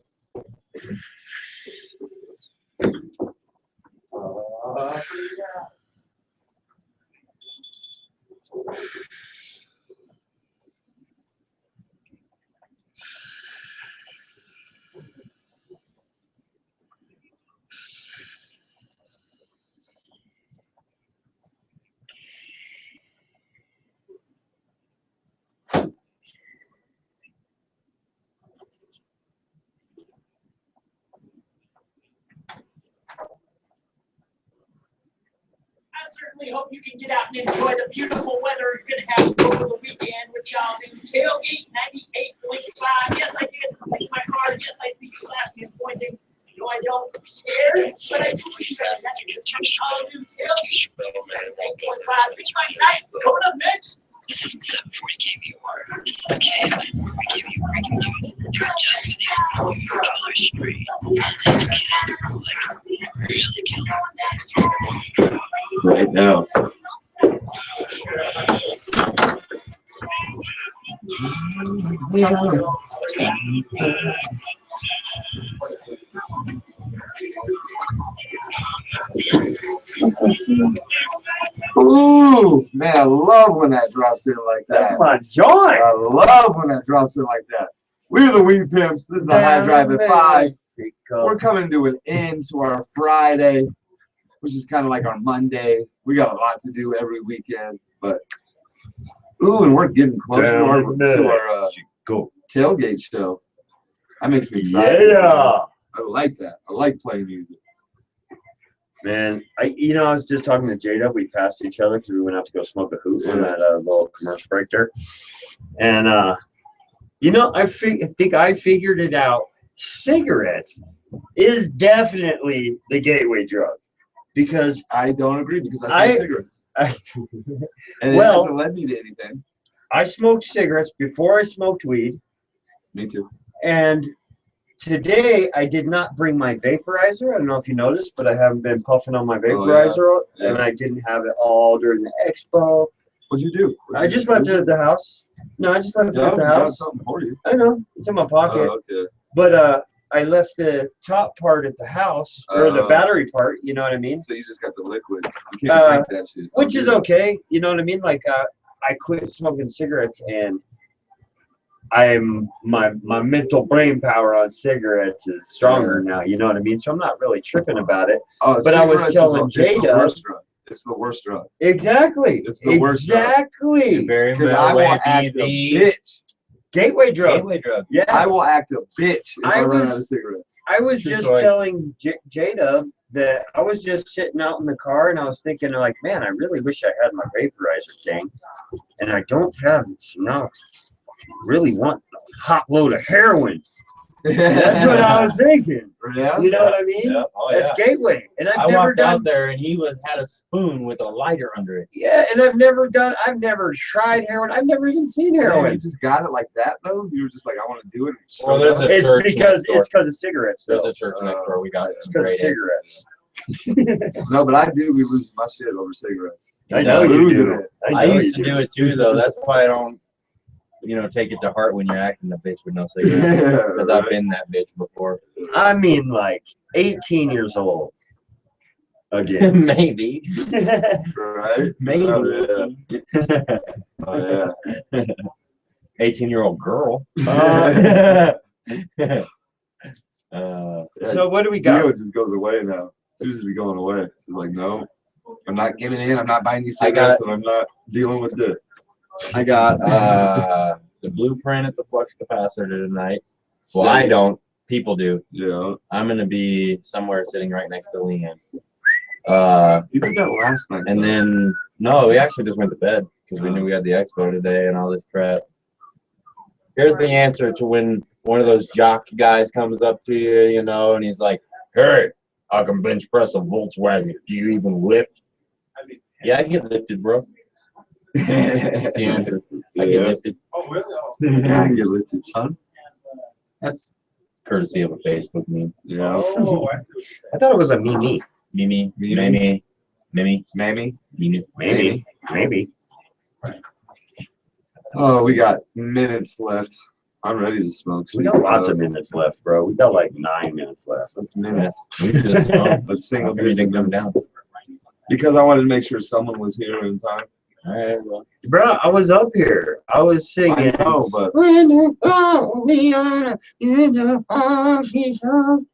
I certainly hope you can get out and enjoy the beautiful weather you're going to have over the weekend with the all-new Tailgate 98.5. Yes, I did. It's in my car. Yes, I see you laughing and pointing. No, I don't care, but I do wish that it's all-new Tailgate 98.5. It's my night. Coming up next. This isn't 740 KVUR. This is KLN, where we give you breaking news. You're just with these killer street. That's killer. Like, really killer. Right now. Ooh, man, I love when that drops in like that. That's my joint. I love when that drops in like that. We're the Weed Pimps. This is the High Drive at 5. We're coming to an end to our Friday, which is kind of like our Monday. We got a lot to do every weekend, but ooh, and we're getting close to our tailgate show. That makes me excited. Yeah. I like that. I like playing music. Man, I was just talking to Jada. We passed each other because we went out to go smoke a hoot in that little commercial break there. And, I think I figured it out. Cigarettes is definitely the gateway drug because I don't agree because I smoke cigarettes. And Well- it hasn't led me to anything. I smoked cigarettes before I smoked weed. Me too. And today I did not bring my vaporizer. I don't know if you noticed, but I haven't been puffing on my vaporizer, Yeah. and I didn't have it all during the expo. What'd you do? I just left it at the house. No, I just left it Yeah, at the I got house. something for you. I know it's in my pocket, Oh, okay. but I left the top part at the house or the Oh. battery part. You know what I mean? So you just got the liquid. You can't drink that shit. Which is okay. You know what I mean? Like I quit smoking cigarettes and. My mental brain power on cigarettes is stronger now. You know what I mean? So I'm not really tripping about it. Oh, But I was cigarettes telling is the Jada- worst drug. It's the worst drug. Exactly. It's the worst drug. Exactly. Very Because I will act a bitch Gateway drug. Gateway drug. Yeah. I will act a bitch if I, I run was- out of cigarettes. I was True just story. telling J-Dub that I was just sitting out in the car and I was thinking like, man, I really wish I had my vaporizer thing, and I don't have it. So now I really want a hot load of heroin. That's what I was thinking. Yeah. You know what I mean? Yeah. Oh, That's yeah. Gateway, and I've I never walked done. out there and he had a spoon with a lighter under it. Yeah, and I've never tried heroin. I've never even seen You heroin. just got it like that though. You were just like, I want to do it. And Well, there's showed up. a It's church because next door. of cigarettes. There's though. a church next door. We got It's some because of great cigarettes. No, but I do be losing my shit over cigarettes. I know you Losing do. it. I know used you to do it too, though. That's why I don't, take it to heart when you're acting a bitch with no cigarettes. Yeah, Because I've been that bitch before. I mean, like 18 years old. Again. Maybe. right? Maybe. Oh, yeah. Oh, yeah. 18-year-old girl. So what do we got? Geo just goes away now. Susan's be going away. She's like, no, I'm not giving in. I'm not buying these I got- cigarettes, and I'm not dealing with this. I got the blueprint at the flux capacitor tonight. Well, I don't. People do. Yeah. I'm gonna be somewhere sitting right next to Leanne. You did that last night. And though. then no, we actually just went to bed because we knew we had the expo today and all this crap. Here's the answer to when one of those jock guys comes up to you, and he's like, "Hey, I can bench press a Volkswagen. Do you even lift?" Yeah, I get lifted, bro. That's the answer. I get Yeah. lifted. Oh, really? Oh. Yeah, I can get lifted, son. That's courtesy of a Facebook meme. Yeah. Oh, I see what you're saying. I thought it was a Mimi. Mimi, Mimi. Mimi, Maybe. Mimi. Maybe. Oh, we got minutes left. I'm ready to smoke. We got lots of minutes left, bro. We got like 9 minutes left. That's minutes. We just Let's single everything digit come minutes. down. Because I wanted to make sure someone was here in time. All right, well, Bro, I was up here. I was I singing. know, but When you go, Leona, in the honky tonk.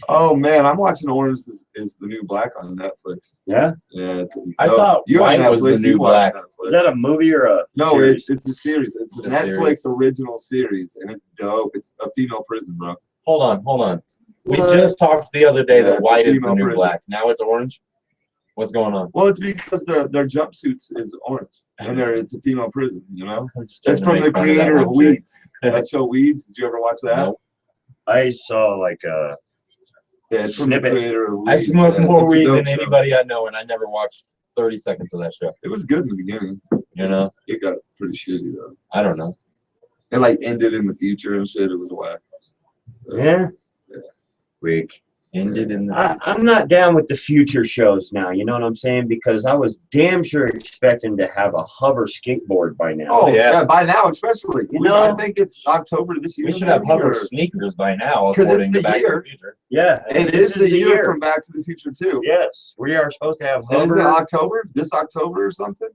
oh man, I'm watching Orange is the New Black on Netflix. Yeah? Yeah, it's. I thought you have White was the Netflix, New you watch Black. Netflix. Is that a movie or a No, series? it's a series. It's It's a a Netflix series. original series, and it's dope. It's a female prison, bro. hold on. We What? just talked the other day Yeah, that it's a white is the female new prison. black. Now it's orange. What's going on? Well, it's because their jumpsuits is orange, and it's a female prison. You know, I'm just trying it's to from make the fun of that creator of one shit. Weeds. That show Weeds. Did you ever watch that? Nope. I saw like a. Yeah, it's from Snippet. the creator of Weeds. I smoke Yeah, more it's a weed dope than show. anybody I know, and I never watched 30 seconds of that show. It was good in the beginning. It got pretty shitty though. I don't know. It like ended in the future and shit. It was whack. Yeah? Yeah. Weak. Ended in the. I'm not down with the future shows now, you know what I'm saying? Because I was damn sure expecting to have a hover skateboard by now. Oh yeah. yeah. By now, especially. You know- I think it's October this year. We should have maybe, hover or- sneakers by now, 'Cause it's according the to Back to year. the Future. Yeah. It this is the year from Back to the Future too. Yes, we are supposed to have And isn't it hover. October? This October or something?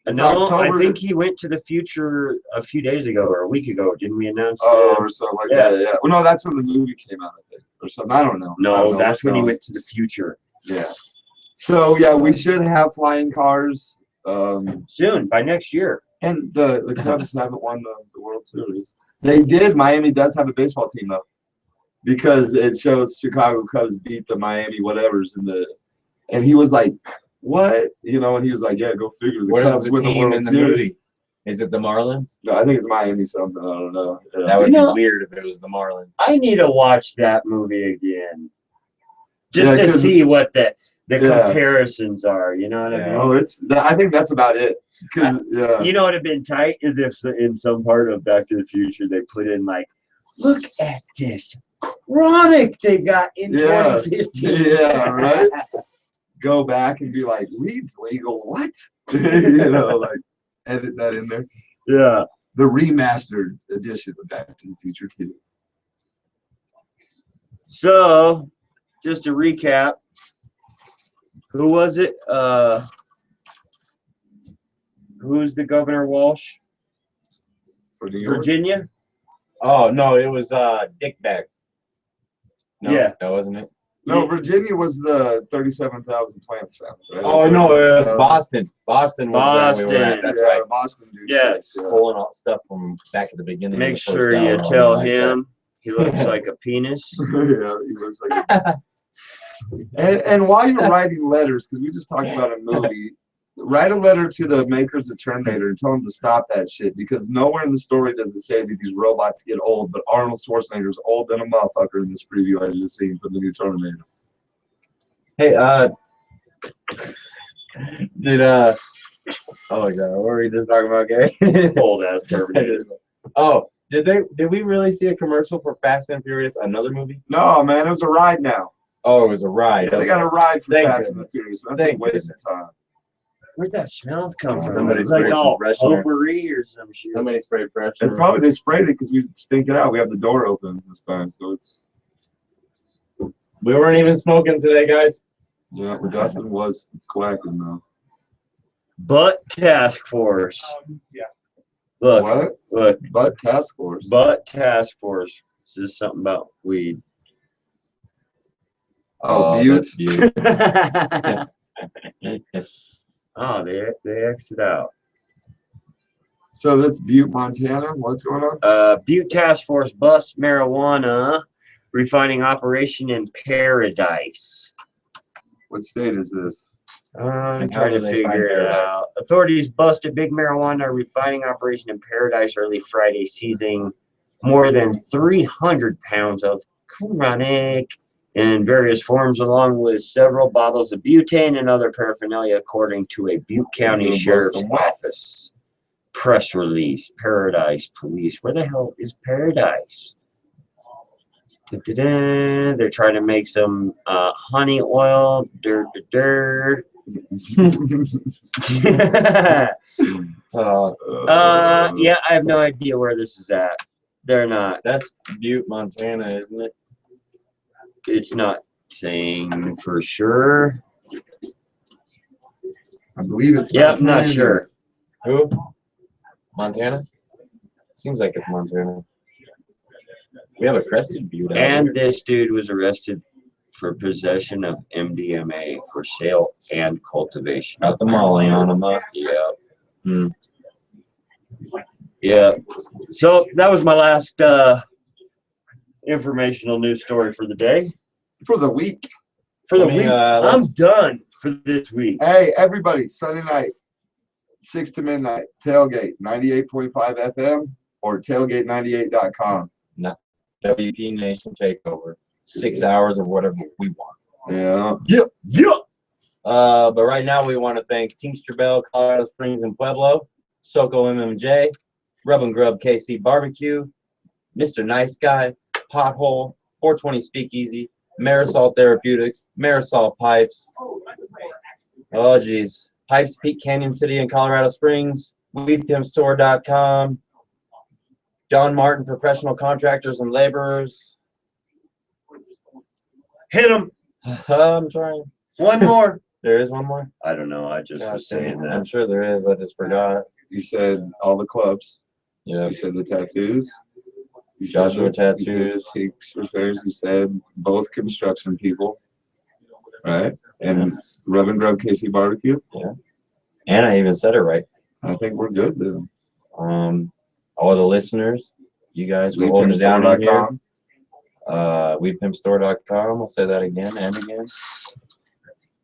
It's No, I October. think he went to the future a few days ago or a week ago. Didn't we announce Oh, that? or something like Yeah. that. Yeah. Well, no, that's when the movie came out, I think, or something. I don't know. I don't No, know that's what's when he going went to the future. on. Yeah. So yeah, we should have flying cars. Soon, by next year. And the Cubs haven't won the World Series. They did. Miami does have a baseball team though, because it shows Chicago Cubs beat the Miami whatevers and he was like, "What?" And he was like, "Yeah, go figure." The What is Cubs the win the team World in the Series. movie? Is it the Marlins? No, I think it's Miami something. I don't know. Yeah. That would You be know- weird if it was the Marlins. I need to watch that movie again. Just Yeah, to 'cause- see what the Yeah. comparisons are, you know what I Yeah. mean? Oh, I think that's about it. 'Cause, yeah. You know what would have been tight is if in some part of Back to the Future they put in like, look at this chronic they got in Yeah. 2015. Yeah, right? Go back and be like, weed's legal. What? Like edit that in there. Yeah. The remastered edition of Back to the Future 2. So, just to recap, who was it? Who's the Governor Walsh? For New York. Virginia? Oh no, it was Dick Beck. No, Yeah. that wasn't it. No, Virginia was the 37,000 plants found. Right? Oh no, it was Boston. Boston was where we were at. Boston. That's right. Boston dude. Yes. Pulling all stuff from back at the beginning. of Make the first sure you hour, tell like that. him he looks like a penis. Yeah, he looks like. And while you're writing letters, because we just talked about a movie, write a letter to the makers of Terminator and tell them to stop that shit. Because nowhere in the story does it say that these robots get old, but Arnold Schwarzenegger's old than a motherfucker in this preview I just seen for the new Terminator. Hey, did oh my god, what were we just talking about, Gary? Old ass Terminator. Oh, did we really see a commercial for Fast and Furious, another movie? No, man, it was a ride now. Oh, it was a ride. Yeah, they got a ride for Thank Fast and goodness. Furious. That's Thank a waste goodness. of time. Where'd that smell come from? Somebody It's like sprayed some all freshener. potpourri or some shit. Somebody sprayed pressure. It's probably they sprayed it because we stink it out. We have the door open this time, so it's We weren't even smoking today, guys. yeah. Dustin was quacking though. Butt task force. Yeah. Look, What? look. Butt task force. Butt task force. This is something about weed. Oh, Butte. that's Butte. Oh, they exit out. So that's Butte, Montana. What's going on? Butte Task Force busts marijuana refining operation in Paradise. What state is this? I'm And how trying do to they find figure it Paradise? out. Authorities busted big marijuana refining operation in Paradise early Friday, seizing more than 300 pounds of chronic in various forms, along with several bottles of butane and other paraphernalia, according to a Butte County Little Sheriff's Boston Wax. Office press release. Paradise Police. Where the hell is Paradise? Da-da-da. They're trying to make some honey oil. Dirt. Yeah, I have no idea where this is at. They're not. That's Butte, Montana, isn't it? It's not saying for sure. I believe it's. Yeah, I'm not Montana. sure. Who? Montana? Seems like it's Montana. We have a crested Butte. out And here. this dude was arrested for possession of MDMA for sale and cultivation. Got the molly on him, huh? Yeah. Hmm. Yeah. So that was my last informational news story for the day. For the week. For the I mean, week. I'm let's- done for this week. Hey, everybody! Sunday night, 6 to midnight. Tailgate 98.5 FM or tailgate98.com. WP Nation Takeover. 6 hours of whatever we want. Yeah. Yeah. But right now we want to thank Teamster Bell, Colorado Springs and Pueblo, Soco MMJ, Rub and Grub KC Barbecue, Mr. Nice Guy, Pothole, 420 Speakeasy, Marisol Therapeutics, Marisol Pipes. Oh geez. Pipes Peak Canyon City in Colorado Springs, WeedPimpStore.com, Don Martin Professional Contractors and Laborers. Hit him. I'm trying. One more. There is one more. I don't know. I just was saying I'm that. sure there is. I just forgot. You said all the clubs. Yeah. You said the tattoos. You said Joshua You said Tattoos. Peaks Repairs. You said both construction people. Right? And Rub and Grub KC Barbecue. And I even said it right. I think we're good then. All the listeners, you guys were holding it down on here. WeedPimpStore.com. WeedPimpStore.com. I'll say that again and again.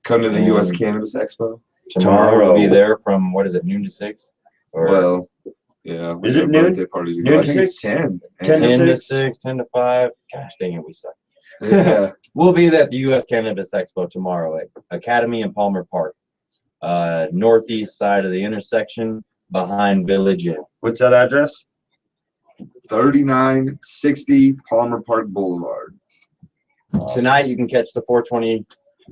Come to the U.S. And- Cannabis Expo. Tomorrow we'll be Tomorrow. there from, what is it, noon to 6? Or Well, yeah. we Is got it a noon? birthday party to Noon go. I to think it's 6? 10. 10 to 10 to 6? 6, 10 to 5. Gosh dang it, we suck. Yeah. We'll be at the U.S. Cannabis Expo tomorrow at Academy in Palmer Park. Northeast side of the intersection behind Village Inn. What's that address? 3960 Palmer Park Boulevard. Tonight you can catch the 420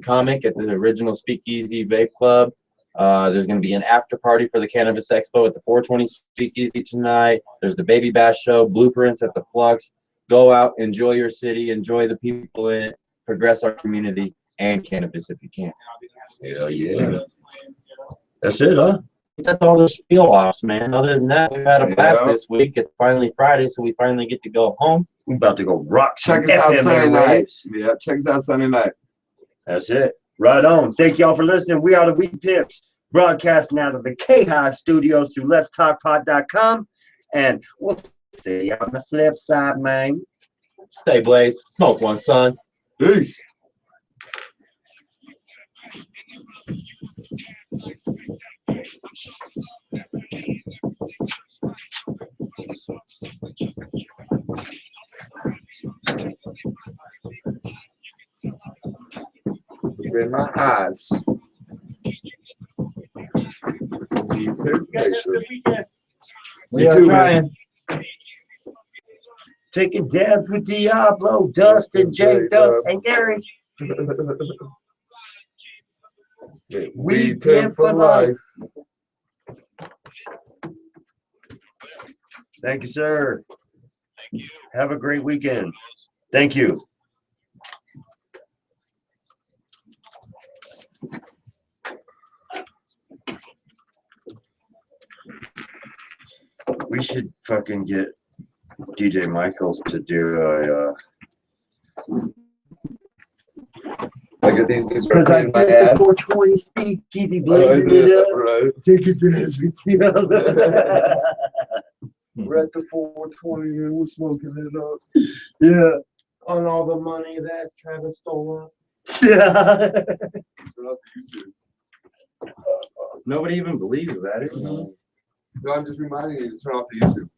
comic at the original Speakeasy Vape Club. There's going to be an after party for the Cannabis Expo at the 420 Speakeasy tonight. There's the Baby Bash Show, Blueprints at the Flux. Go out, enjoy your city, enjoy the people in it, progress our community, and cannabis if you can. Hell yeah. That's it, huh? That's all the spiel offs, man. Other than that, we've had a blast Yeah. this week. It's finally Friday, so we finally get to go home. We about to go rock some Check us out FM Sunday night. airwaves. Yeah, check us out Sunday night. That's it. Right on. Thank y'all for listening. We are the Weed Pimps, broadcasting out of the K-High Studios through letstalkpod.com. And we'll see you on the flip side, man. Stay blazed. Smoke one, son. Peace. In my eyes. You guys have a good weekend. You too, man. Taking dabs with Diablo, Dustin, Jacob, and Gary. We pimp for life. Thank you, sir. Have a great weekend. Thank you. We should fucking get DJ Michaels to do a Look at these dudes because I in my did the ass. 420 speakeasy blazing it up. Right. Take it dance with you. We're at the 420 and we're smoking it up. Yeah. On all the money that Travis stole. Yeah. Turn off YouTube. Nobody even believes that. No, I'm just reminding you to turn off the YouTube.